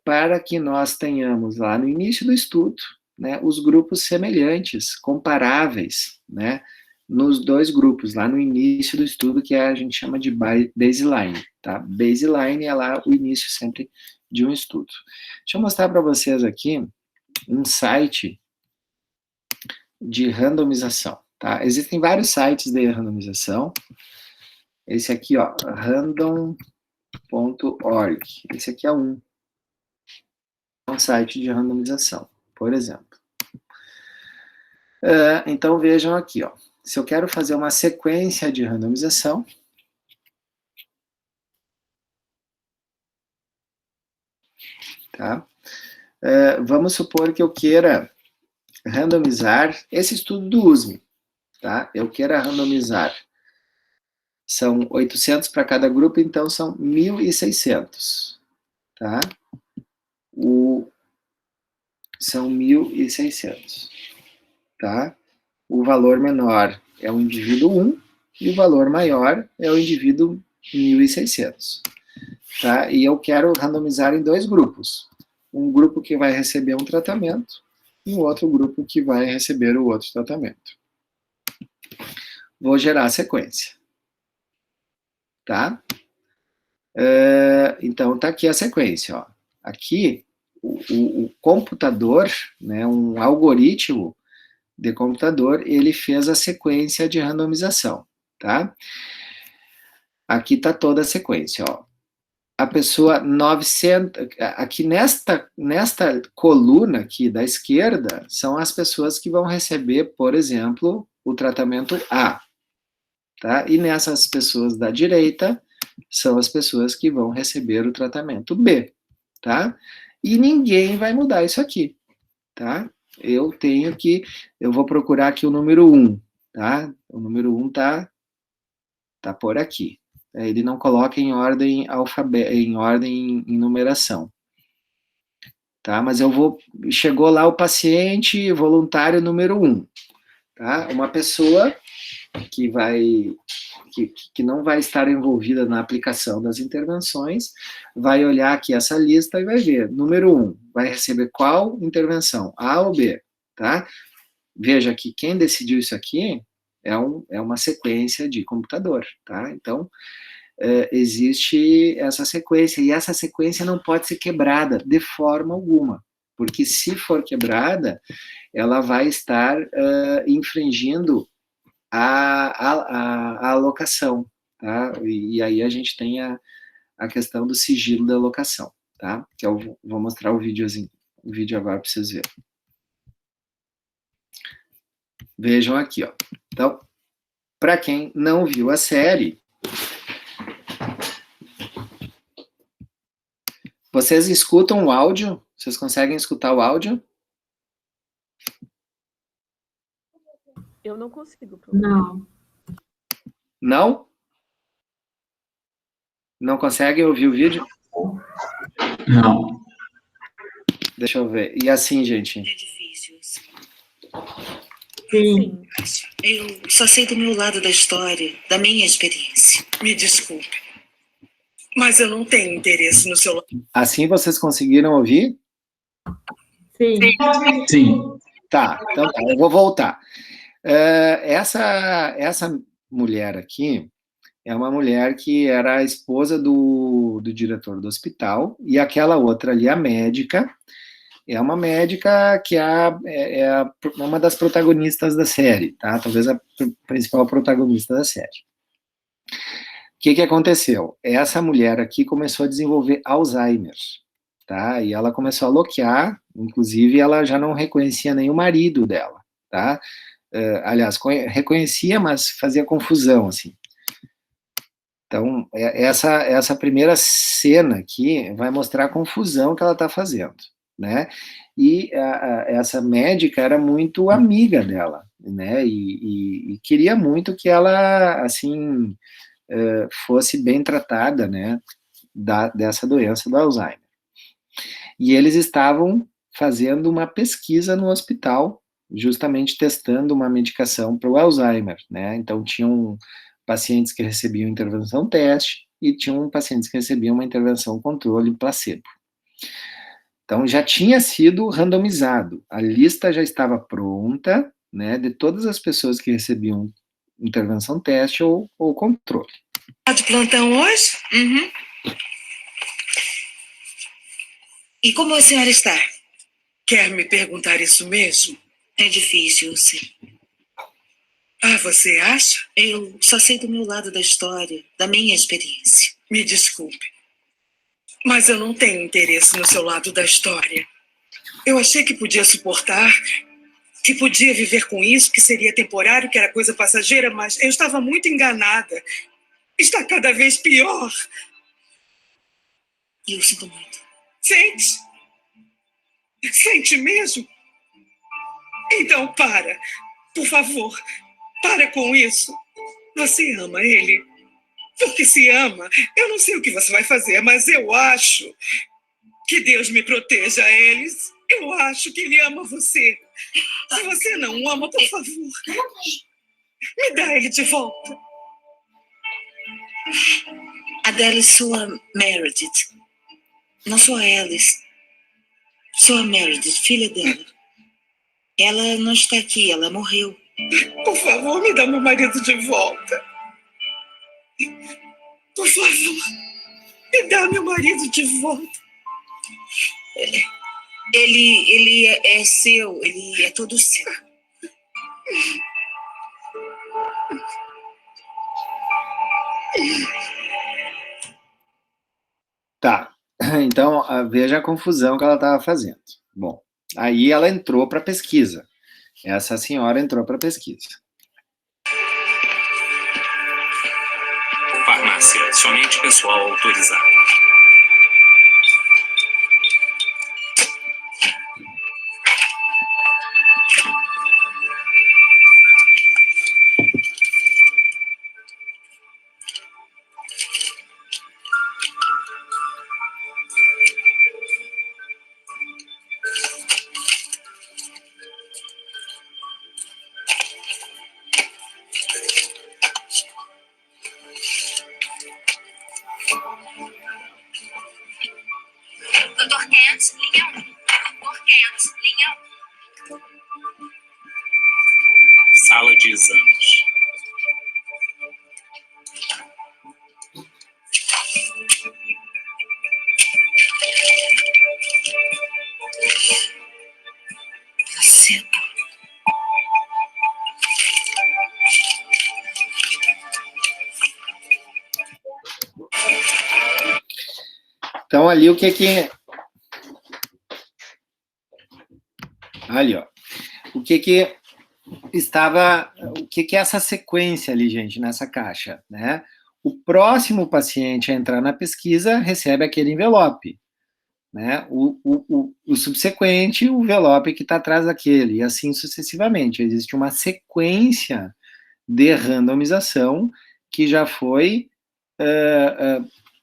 para que nós tenhamos lá no início do estudo, né, os grupos semelhantes, comparáveis, né, nos dois grupos, lá no início do estudo, que a gente chama de baseline, tá? Baseline é lá o início sempre de um estudo. Deixa eu mostrar para vocês aqui um site de randomização, tá? Existem vários sites de randomização. Esse aqui, ó, random.org. Esse aqui é um site de randomização, por exemplo. Então, vejam aqui, ó. Se eu quero fazer uma sequência de randomização, tá? Vamos supor que eu queira randomizar esse estudo do USM, tá? Eu queira randomizar. São 800 para cada grupo, então são 1.600, tá? São 1.600, tá? O valor menor é o indivíduo 1 e o valor maior é o indivíduo 1.600, tá? E eu quero randomizar em dois grupos. Um grupo que vai receber um tratamento e um outro grupo que vai receber o outro tratamento. Vou gerar a sequência, tá? Então, tá aqui a sequência, ó. Aqui, o computador, né, um algoritmo de computador, ele fez a sequência de randomização, tá? Aqui tá toda a sequência, ó. A pessoa 900, aqui nesta coluna aqui da esquerda, são as pessoas que vão receber, por exemplo, o tratamento A, tá? E nessas pessoas da direita, são as pessoas que vão receber o tratamento B, tá? E ninguém vai mudar isso aqui, tá? Eu vou procurar aqui o número 1, tá? O número 1 tá por aqui. Ele não coloca em ordem em numeração, tá? Mas chegou lá o paciente voluntário número 1, tá? Uma pessoa que não vai estar envolvida na aplicação das intervenções, vai olhar aqui essa lista e vai ver, número 1, vai receber qual intervenção, A ou B, tá? Veja que quem decidiu isso aqui é uma sequência de computador, tá? Então, existe essa sequência, e essa sequência não pode ser quebrada de forma alguma, porque se for quebrada, ela vai estar infringindo a alocação, tá? E aí a gente tem a questão do sigilo da alocação, tá? Que eu vou mostrar o vídeo agora para vocês verem. Vejam aqui, ó. Então, para quem não viu a série, vocês escutam o áudio? Vocês conseguem escutar o áudio? Eu não consigo. Não. Não? Não conseguem ouvir o vídeo? Não. Deixa eu ver. E assim, gente? É difícil. Sim. Eu só sei do meu lado da história, da minha experiência. Me desculpe, mas eu não tenho interesse no seu lado. Assim vocês conseguiram ouvir? Sim. Sim. Tá, então tá, eu vou voltar. Essa mulher aqui é uma mulher que era a esposa do diretor do hospital, e aquela outra ali, a médica, é uma médica que é uma das protagonistas da série, tá? Talvez a principal protagonista da série. O que aconteceu? Essa mulher aqui começou a desenvolver Alzheimer, tá? E ela começou a loquear, inclusive ela já não reconhecia nem o marido dela, tá? Aliás, reconhecia, mas fazia confusão, assim. Então, essa primeira cena aqui vai mostrar a confusão que ela está fazendo, né? E essa médica era muito amiga dela, né? E queria muito que ela, assim, fosse bem tratada, né? Dessa doença do Alzheimer. E eles estavam fazendo uma pesquisa no hospital, justamente testando uma medicação para o Alzheimer, né? Então, tinham pacientes que recebiam intervenção teste e tinham pacientes que recebiam uma intervenção controle placebo. Então, já tinha sido randomizado. A lista já estava pronta, né, de todas as pessoas que recebiam intervenção teste ou controle. Tá de plantão hoje? Uhum. E como a senhora está? Quer me perguntar isso mesmo? É difícil, eu sei. Ah, você acha? Eu só sei do meu lado da história, da minha experiência. Me desculpe, mas eu não tenho interesse no seu lado da história. Eu achei que podia suportar, que podia viver com isso, que seria temporário, que era coisa passageira, mas eu estava muito enganada. Está cada vez pior. E eu sinto muito. Sente? Sente mesmo? Então para, por favor. Para com isso. Você ama ele? Porque se ama, eu não sei o que você vai fazer, mas eu acho que Deus me proteja, Elis. Eu acho que ele ama você. Se você não o ama, por favor, me dá ele de volta. A dela é sua Meredith. Não sou a Alice. Sou a Meredith, filha dela. Ela não está aqui, ela morreu. Por favor, me dá meu marido de volta. Por favor, me dá meu marido de volta. Ele é seu, ele é todo seu. Tá, então veja a confusão que ela estava fazendo. Bom, aí ela entrou para pesquisa. Essa senhora entrou para pesquisa. Farmácia, somente pessoal autorizado. Dr. Kent, linha 1. Dr. Kent, linha 1. Sala de exames. Placebo. Então, ali o que ali, ó. O que estava... O que é essa sequência ali, gente, nessa caixa, né? O próximo paciente a entrar na pesquisa recebe aquele envelope, né? O subsequente, o envelope que está atrás daquele, e assim sucessivamente. Existe uma sequência de randomização que já foi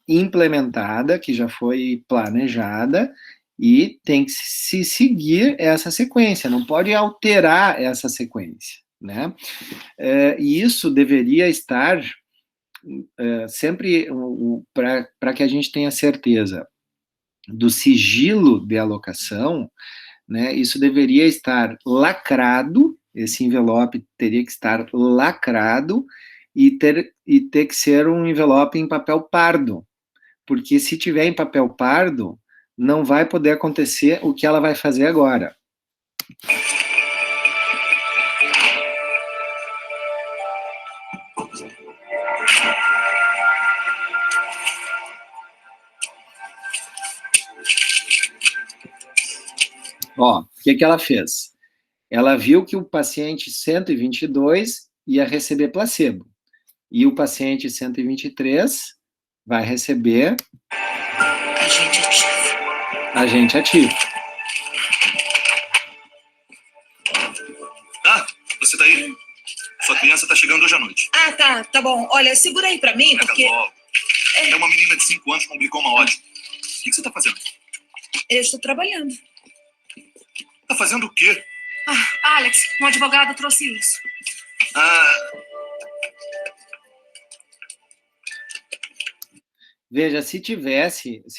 implementada, que já foi planejada, e tem que se seguir essa sequência, não pode alterar essa sequência, né? E isso deveria estar sempre, para que a gente tenha certeza do sigilo de alocação, né? Isso deveria estar lacrado, esse envelope teria que estar lacrado e ter que ser um envelope em papel pardo, porque se tiver em papel pardo, não vai poder acontecer o que ela vai fazer agora. Ó, o que ela fez? Ela viu que o paciente 122 ia receber placebo. E o paciente 123 vai receber agente ativo. Ah, você tá aí? Sua criança tá chegando hoje à noite. Ah, tá bom. Olha, segura aí pra mim, Pega porque logo. É uma menina de 5 anos com glicoma ótimo. O que você tá fazendo? eu estou trabalhando. Tá fazendo o quê? Alex, um advogado trouxe isso. Ah, Veja, se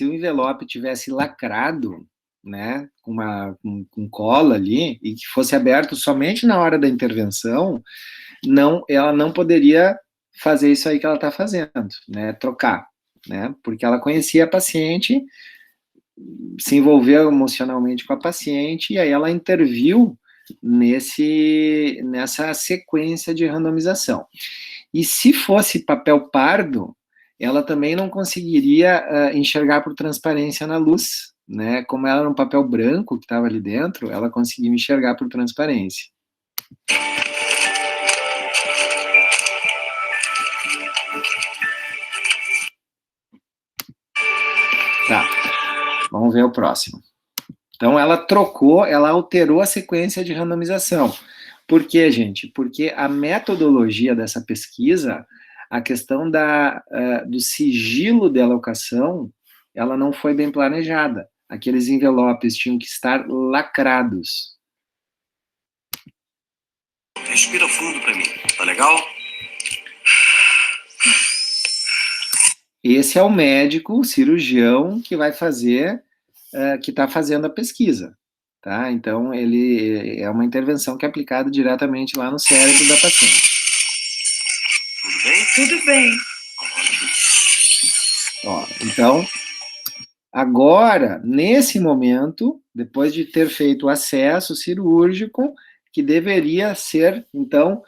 o envelope tivesse lacrado, né, com cola ali, e que fosse aberto somente na hora da intervenção, ela não poderia fazer isso aí que ela está fazendo, né, trocar, né, porque ela conhecia a paciente, se envolveu emocionalmente com a paciente, e aí ela interviu nessa sequência de randomização. E se fosse papel pardo, ela também não conseguiria enxergar por transparência na luz, né? Como ela era um papel branco que estava ali dentro, ela conseguiu enxergar por transparência. Tá, vamos ver o próximo. Então, ela alterou a sequência de randomização. Por quê, gente? Porque a metodologia dessa pesquisa, a questão do sigilo de alocação, ela não foi bem planejada. Aqueles envelopes tinham que estar lacrados. respira fundo pra mim, tá legal? Esse é o médico, o cirurgião, que vai fazer, que está fazendo a pesquisa. Tá? Então, ele é uma intervenção que é aplicada diretamente lá no cérebro da paciente. Tudo bem? Tudo bem. Ó, então, agora, nesse momento, depois de ter feito o acesso cirúrgico, que deveria ser, então,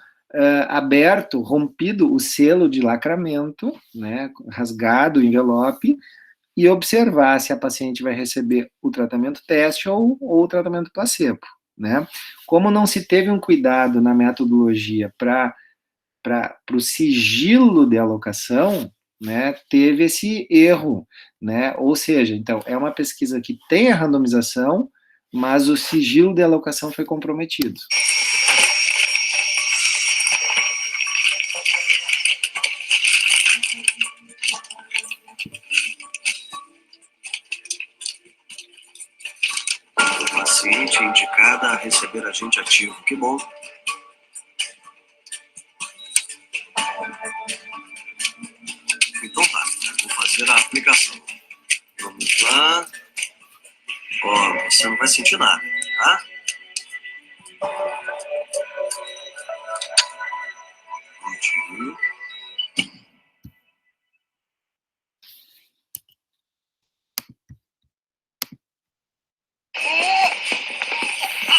aberto, rompido o selo de lacramento, né, rasgado o envelope, e observar se a paciente vai receber o tratamento teste ou o tratamento placebo, né? Como não se teve um cuidado na metodologia para o sigilo de alocação, né, teve esse erro, né? Ou seja, então, é uma pesquisa que tem a randomização, mas o sigilo de alocação foi comprometido. Paciente indicada a receber agente ativo. Que bom. Então tá, vou fazer a aplicação. Vamos lá. Ó, você não vai sentir nada, tá? Prontinho.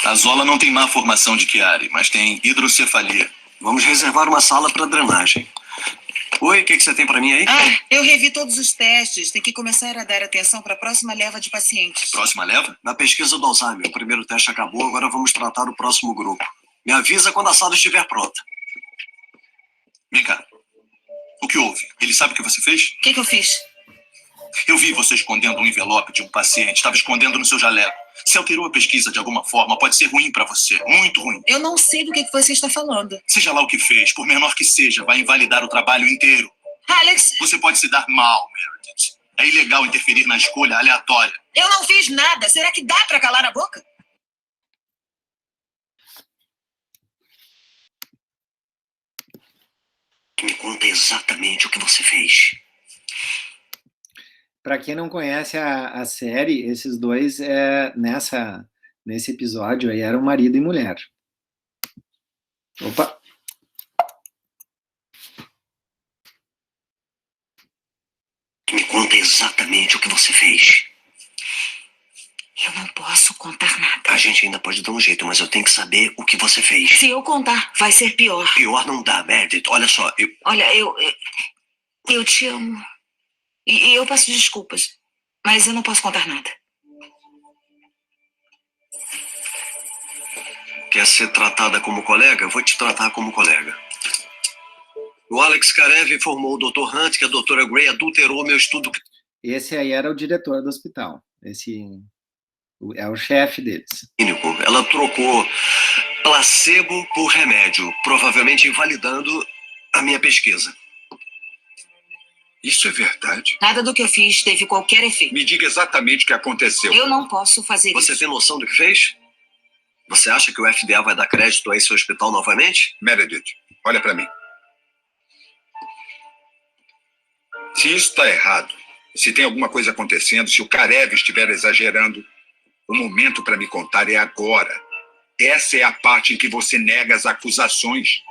A Zola não tem má formação de Chiari, mas tem hidrocefalia. Vamos reservar uma sala para drenagem. Oi, o que você tem para mim aí? Eu revi todos os testes. Tem que começar a dar atenção para a próxima leva de pacientes. Próxima leva? Na pesquisa do Alzheimer, o primeiro teste acabou, agora vamos tratar o próximo grupo. Me avisa quando a sala estiver pronta. Vem cá. O que houve? Ele sabe o que você fez? O que eu fiz? Eu vi você escondendo um envelope de um paciente. Estava escondendo no seu jaleco. Se alterou a pesquisa de alguma forma, pode ser ruim para você. Muito ruim. Eu não sei do que você está falando. Seja lá o que fez, por menor que seja, vai invalidar o trabalho inteiro. Alex, Você pode se dar mal, Meredith. É ilegal interferir na escolha aleatória. eu não fiz nada. Será que dá para calar a boca? Me conta exatamente o que você fez. Para quem não conhece a série, esses dois nesse episódio aí eram marido e mulher. Opa! Me conta exatamente o que você fez. Eu não posso contar nada. A gente ainda pode dar um jeito, mas eu tenho que saber o que você fez. Se eu contar, vai ser pior. Pior não dá, Meredith. Olha só, Olha, eu te amo. E eu peço desculpas. Mas eu não posso contar nada. Quer ser tratada como colega? Eu vou te tratar como colega. O Alex Karev informou o Dr. Hunt que a doutora Gray adulterou meu estudo Esse aí era o diretor do hospital. Esse é o chefe deles. clínico. Ela trocou placebo por remédio, provavelmente invalidando a minha pesquisa. Isso é verdade? Nada do que eu fiz teve qualquer efeito. Me diga exatamente o que aconteceu. Eu não posso fazer Você isso. tem noção do que fez? Você acha que o FDA vai dar crédito a esse hospital novamente? Meredith, olha pra mim. Se isso está errado, se tem alguma coisa acontecendo, se o Karev estiver exagerando, o momento para me contar é agora. Essa é a parte em que você nega as acusações.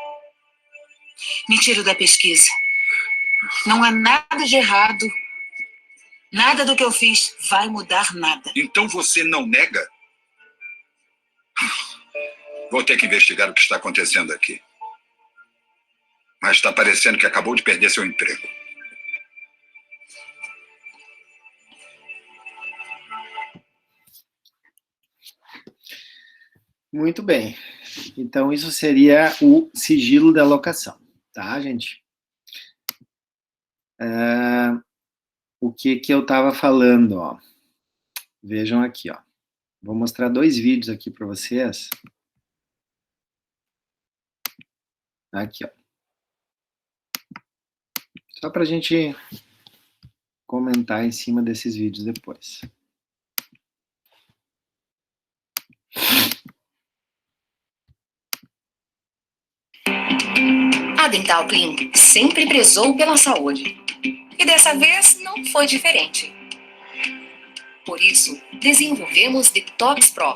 Me tiro da pesquisa. Não há nada de errado. Nada do que eu fiz vai mudar nada. Então você não nega? Vou ter que investigar o que está acontecendo aqui. Mas está parecendo que acabou de perder seu emprego. Muito bem. Então, isso seria o sigilo da locação, tá, gente? O que eu estava falando, ó. Vejam aqui, ó. Vou mostrar 2 vídeos aqui para vocês. Aqui, ó. Só para a gente comentar em cima desses vídeos depois. A Dental Clinic sempre prezou pela saúde. E dessa vez não foi diferente. Por isso, desenvolvemos Detox Pro.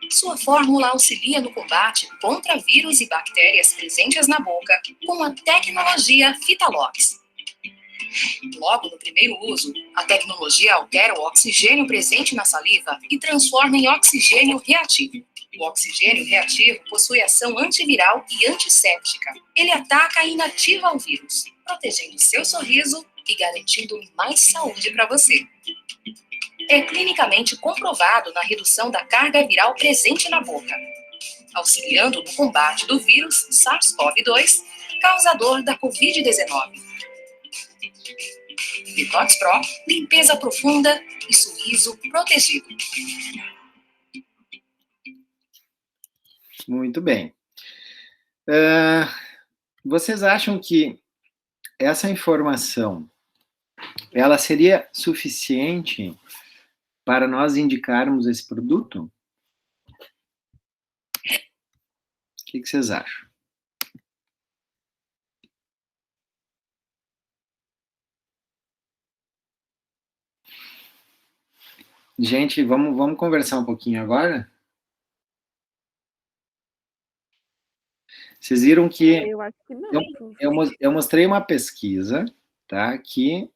Sua fórmula auxilia no combate contra vírus e bactérias presentes na boca com a tecnologia Fitalox. Logo no primeiro uso, a tecnologia altera o oxigênio presente na saliva e transforma em oxigênio reativo. O oxigênio reativo possui ação antiviral e antisséptica. Ele ataca e inativa o vírus, protegendo seu sorriso e garantindo mais saúde para você. É clinicamente comprovado na redução da carga viral presente na boca, auxiliando no combate do vírus SARS-CoV-2, causador da Covid-19. Detox Pro, limpeza profunda e sorriso protegido. Muito bem. Vocês acham que essa informação, ela seria suficiente para nós indicarmos esse produto? O que vocês acham? Gente, vamos conversar um pouquinho agora? Vocês viram que Eu acho que não. eu mostrei uma pesquisa, tá? Que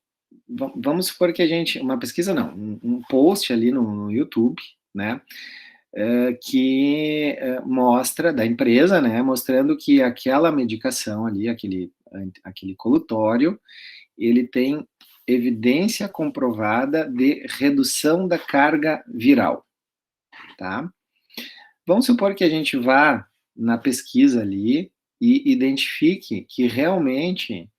vamos supor que a gente, uma pesquisa não, um post ali no YouTube, né? Que mostra da empresa, né? Mostrando que aquela medicação ali, aquele colutório, ele tem evidência comprovada de redução da carga viral, tá? Vamos supor que a gente vá na pesquisa ali e identifique que realmente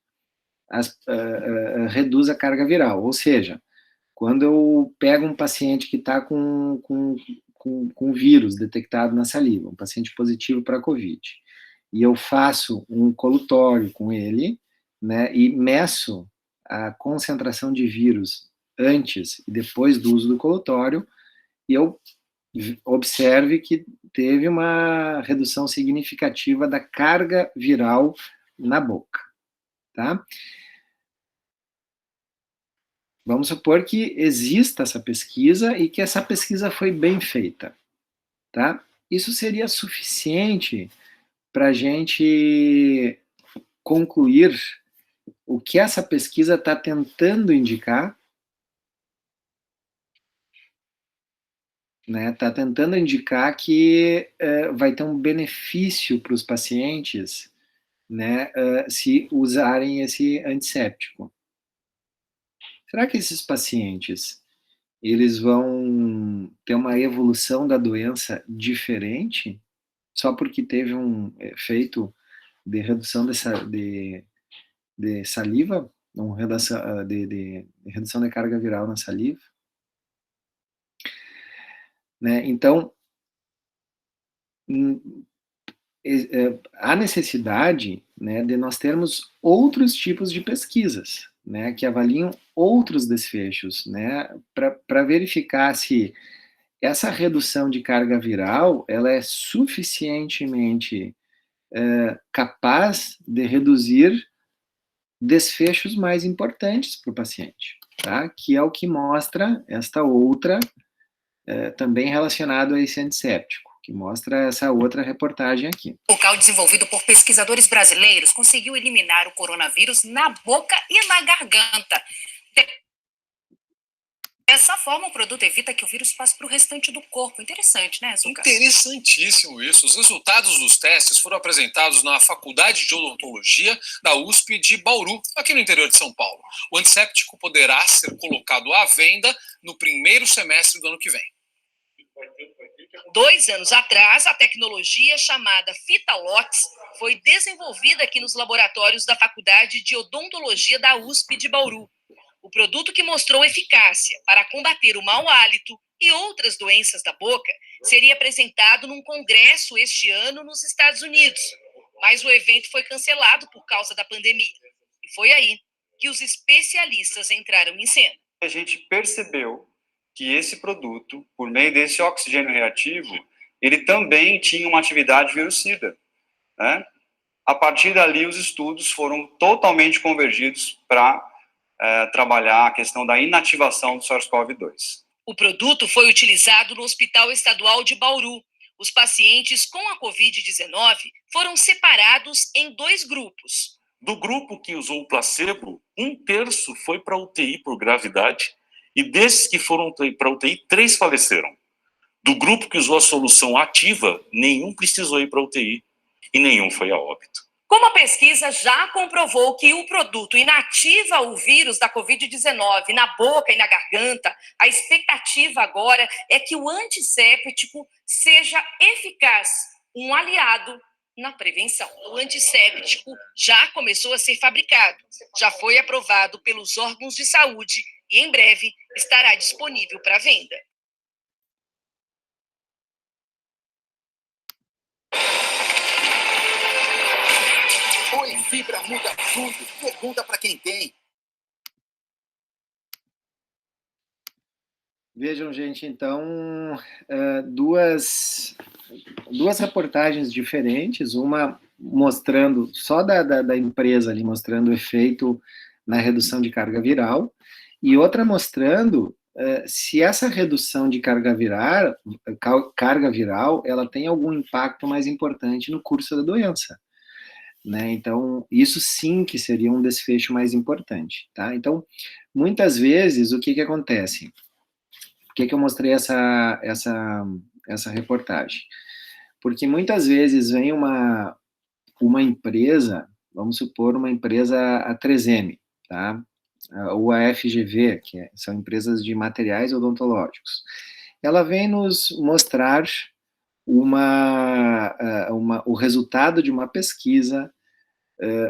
reduz a carga viral, ou seja, quando eu pego um paciente que está com vírus detectado na saliva, um paciente positivo para COVID, e eu faço um colutório com ele, né, e meço a concentração de vírus antes e depois do uso do colutório, e eu observe que teve uma redução significativa da carga viral na boca, tá? Vamos supor que exista essa pesquisa e que essa pesquisa foi bem feita, tá? Isso seria suficiente para a gente concluir o que essa pesquisa está tentando indicar? né, está tentando indicar que vai ter um benefício para os pacientes, né, se usarem esse antisséptico. Será que esses pacientes, eles vão ter uma evolução da doença diferente, só porque teve um efeito de redução de saliva, de redução de carga viral na saliva? Né? Então, há necessidade, né, de nós termos outros tipos de pesquisas, né, que avaliam outros desfechos, né, para verificar se essa redução de carga viral ela é suficientemente capaz de reduzir desfechos mais importantes para o paciente, tá? Que é o que mostra esta outra, também relacionado a esse antisséptico, que mostra essa outra reportagem aqui. O local desenvolvido por pesquisadores brasileiros conseguiu eliminar o coronavírus na boca e na garganta. Dessa forma, o produto evita que o vírus passe para o restante do corpo. Interessante, né, Zucca? Interessantíssimo isso. Os resultados dos testes foram apresentados na Faculdade de Odontologia da USP de Bauru, aqui no interior de São Paulo. O antisséptico poderá ser colocado à venda no primeiro semestre do ano que vem. 2 anos atrás, a tecnologia chamada Fitalox foi desenvolvida aqui nos laboratórios da Faculdade de Odontologia da USP de Bauru. O produto que mostrou eficácia para combater o mau hálito e outras doenças da boca seria apresentado num congresso este ano nos Estados Unidos, mas o evento foi cancelado por causa da pandemia. E foi aí que os especialistas entraram em cena. A gente percebeu que esse produto, por meio desse oxigênio reativo, ele também tinha uma atividade virucida, né? A partir dali, os estudos foram totalmente convergidos para trabalhar a questão da inativação do SARS-CoV-2. O produto foi utilizado no Hospital Estadual de Bauru. Os pacientes com a Covid-19 foram separados em 2 grupos. Do grupo que usou o placebo, 1/3 foi para UTI por gravidade, e desses que foram para UTI, 3 faleceram. Do grupo que usou a solução ativa, nenhum precisou ir para UTI e nenhum foi a óbito. Como a pesquisa já comprovou que o produto inativa o vírus da Covid-19 na boca e na garganta, a expectativa agora é que o antisséptico seja eficaz, um aliado na prevenção. O antisséptico já começou a ser fabricado, já foi aprovado pelos órgãos de saúde e em breve estará disponível para venda. Oi, Fibra muda tudo. Pergunta para quem tem. Vejam, gente, então, duas reportagens diferentes, uma mostrando, só da empresa ali, mostrando o efeito na redução de carga viral, e outra mostrando se essa redução de carga viral, ela tem algum impacto mais importante no curso da doença. Né? Então, isso sim que seria um desfecho mais importante, tá? Então, muitas vezes, o que acontece? Por que eu mostrei essa reportagem? Porque muitas vezes vem uma empresa, vamos supor uma empresa a 3M, tá? Ou a FGV, que são empresas de materiais odontológicos. Ela vem nos mostrar o resultado de uma pesquisa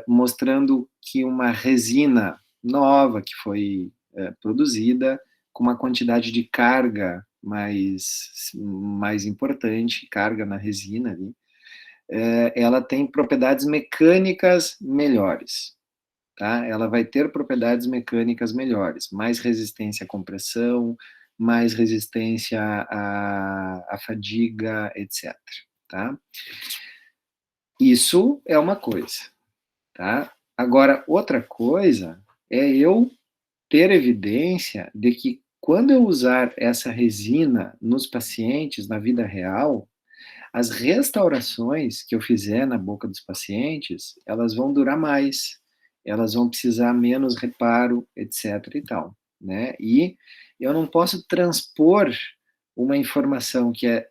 mostrando que uma resina nova que foi produzida com uma quantidade de carga mais importante, carga na resina ali, ela tem propriedades mecânicas melhores, tá? Ela vai ter propriedades mecânicas melhores, mais resistência à compressão, mais resistência à fadiga, etc. Tá? Isso é uma coisa. Tá? Agora, outra coisa é eu ter evidência de que quando eu usar essa resina nos pacientes, na vida real, as restaurações que eu fizer na boca dos pacientes, elas vão durar mais, elas vão precisar menos reparo, etc. e tal. Né? E eu não posso transpor uma informação que é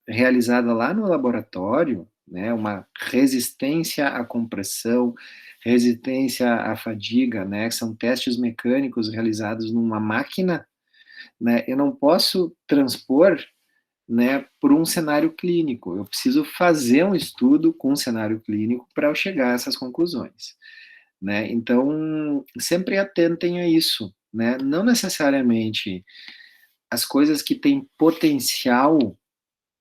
realizada lá no laboratório, né, uma resistência à compressão, resistência à fadiga, né, que são testes mecânicos realizados numa máquina, né, eu não posso transpor, né, por um cenário clínico. Eu preciso fazer um estudo com um cenário clínico para eu chegar a essas conclusões, né? Então, sempre atentem a isso, né? Não necessariamente as coisas que têm potencial,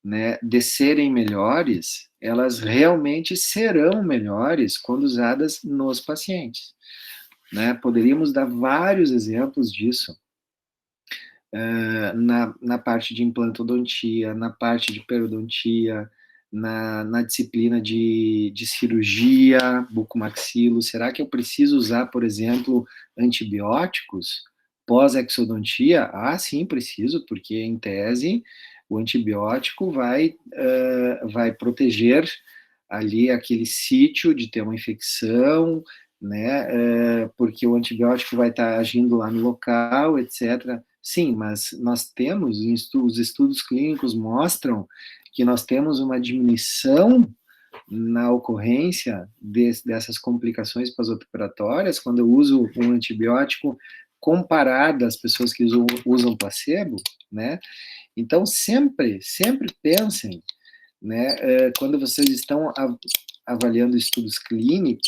né, de serem melhores, elas realmente serão melhores quando usadas nos pacientes, né? Poderíamos dar vários exemplos disso, na parte de implantodontia, na parte de periodontia, na disciplina de cirurgia bucomaxilo. Será que eu preciso usar, por exemplo, antibióticos pós-exodontia? Ah, sim, preciso, porque em tese o antibiótico vai proteger ali aquele sítio de ter uma infecção, né, porque o antibiótico vai estar agindo lá no local, etc. Sim, mas nós temos, os estudos clínicos mostram que nós temos uma diminuição na ocorrência dessas complicações pós-operatórias quando eu uso um antibiótico comparado às pessoas que usam placebo, né? Então, sempre pensem, né, quando vocês estão avaliando estudos clínicos,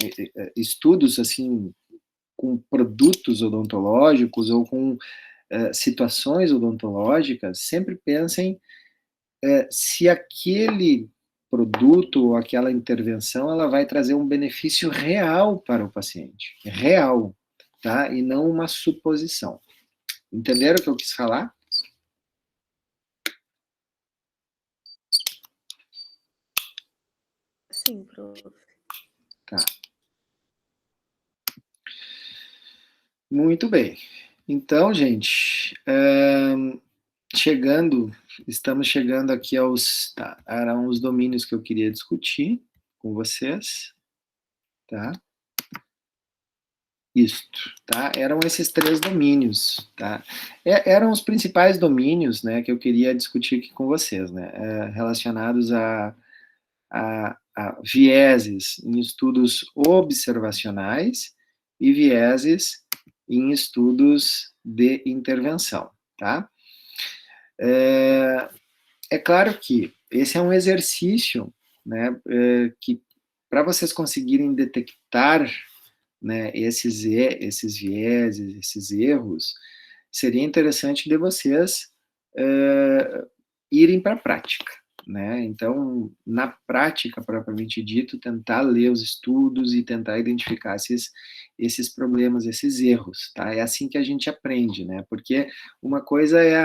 estudos, assim, com produtos odontológicos ou com situações odontológicas, sempre pensem se aquele produto ou aquela intervenção ela vai trazer um benefício real para o paciente, real, tá? E não uma suposição. Entenderam o que eu quis falar? Sim, prof. Tá. Muito bem. Então, gente, estamos chegando aqui eram os domínios que eu queria discutir com vocês, tá? Isto, tá? Eram esses 3 domínios, tá? Eram os principais domínios, né, que eu queria discutir aqui com vocês, né, relacionados a vieses em estudos observacionais e vieses em estudos de intervenção, tá? É claro que esse é um exercício, né, que para vocês conseguirem detectar, né, esses vieses, esses erros, seria interessante de vocês irem para a prática, né? Então, na prática, propriamente dito, tentar ler os estudos e tentar identificar esses problemas, esses erros, tá? É assim que a gente aprende, né? Porque uma coisa é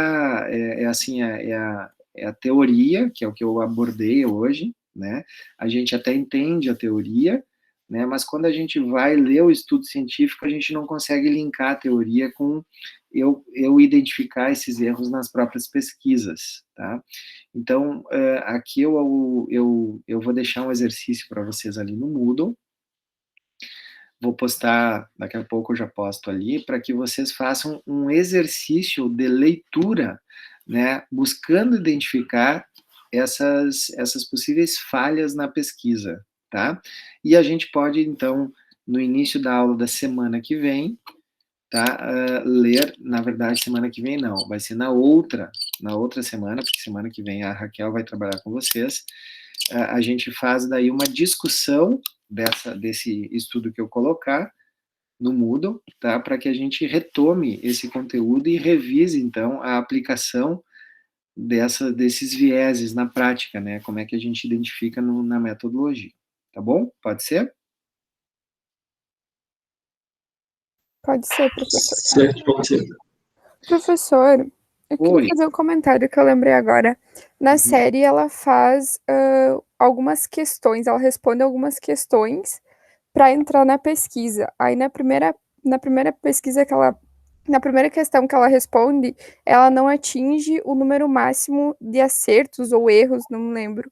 a teoria, que é o que eu abordei hoje, né? A gente até entende a teoria, né? Mas quando a gente vai ler o estudo científico, a gente não consegue linkar a teoria com eu identificar esses erros nas próprias pesquisas, tá? Então, aqui eu vou deixar um exercício para vocês ali no Moodle, vou postar, daqui a pouco eu já posto ali, para que vocês façam um exercício de leitura, né, buscando identificar essas possíveis falhas na pesquisa, tá? E a gente pode, então, no início da aula da semana que vem, tá, ler, na verdade, semana que vem não, vai ser na outra semana, porque semana que vem a Raquel vai trabalhar com vocês, a gente faz daí uma discussão desse estudo que eu colocar no Moodle, tá, para que a gente retome esse conteúdo e revise, então, a aplicação desses vieses na prática, né, como é que a gente identifica na metodologia, tá bom? Pode ser? Pode ser, professor. Certo, pode ser. Professor, eu queria fazer um comentário que eu lembrei agora. Na série, ela faz algumas questões, ela responde algumas questões para entrar na pesquisa. Aí, na primeira pesquisa na primeira questão que ela responde, ela não atinge o número máximo de acertos ou erros, não me lembro.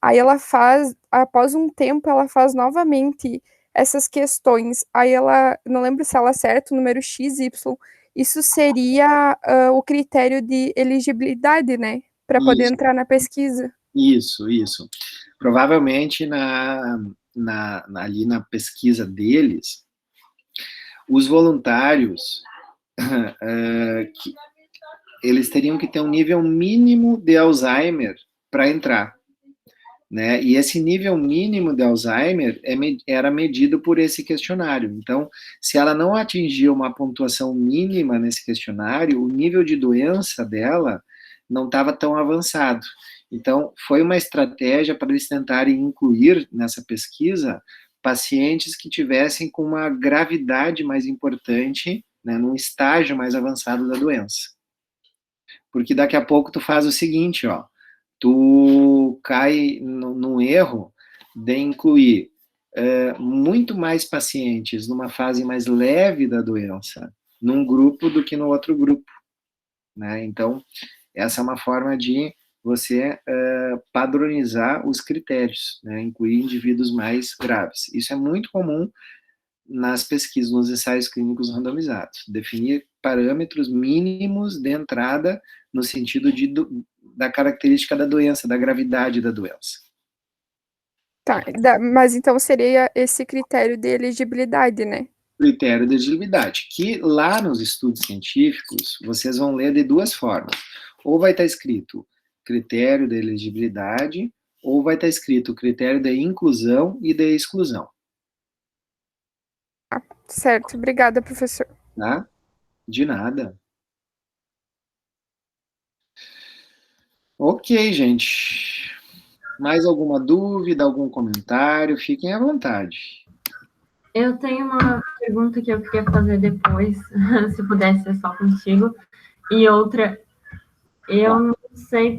Aí ela faz, após um tempo, ela faz novamente essas questões. Aí ela, não lembro se ela acerta o número X, Y, isso seria o critério de elegibilidade, né? Para poder entrar na pesquisa. Isso. Provavelmente ali na pesquisa deles, os voluntários eles teriam que ter um nível mínimo de Alzheimer para entrar, né? E esse nível mínimo de Alzheimer era medido por esse questionário. Então, se ela não atingia uma pontuação mínima nesse questionário, o nível de doença dela não estava tão avançado. Então, foi uma estratégia para eles tentarem incluir nessa pesquisa pacientes que tivessem com uma gravidade mais importante, né, num estágio mais avançado da doença. Porque daqui a pouco tu faz o seguinte, ó, tu cai num erro de incluir muito mais pacientes numa fase mais leve da doença num grupo do que no outro grupo, né? Então, essa é uma forma de você padronizar os critérios, né? Incluir indivíduos mais graves. Isso é muito comum nas pesquisas, nos ensaios clínicos randomizados. Definir parâmetros mínimos de entrada no sentido da característica da doença, da gravidade da doença. Tá, mas então seria esse critério de elegibilidade, né? Critério de elegibilidade, que lá nos estudos científicos, vocês vão ler de duas formas. Ou vai estar escrito critério de elegibilidade, ou vai estar escrito critério de inclusão e de exclusão. Certo, obrigada, professor. Tá? De nada. Ok, gente. Mais alguma dúvida, algum comentário? Fiquem à vontade. Eu tenho uma pergunta que eu queria fazer depois, se pudesse ser só contigo. E outra, eu não sei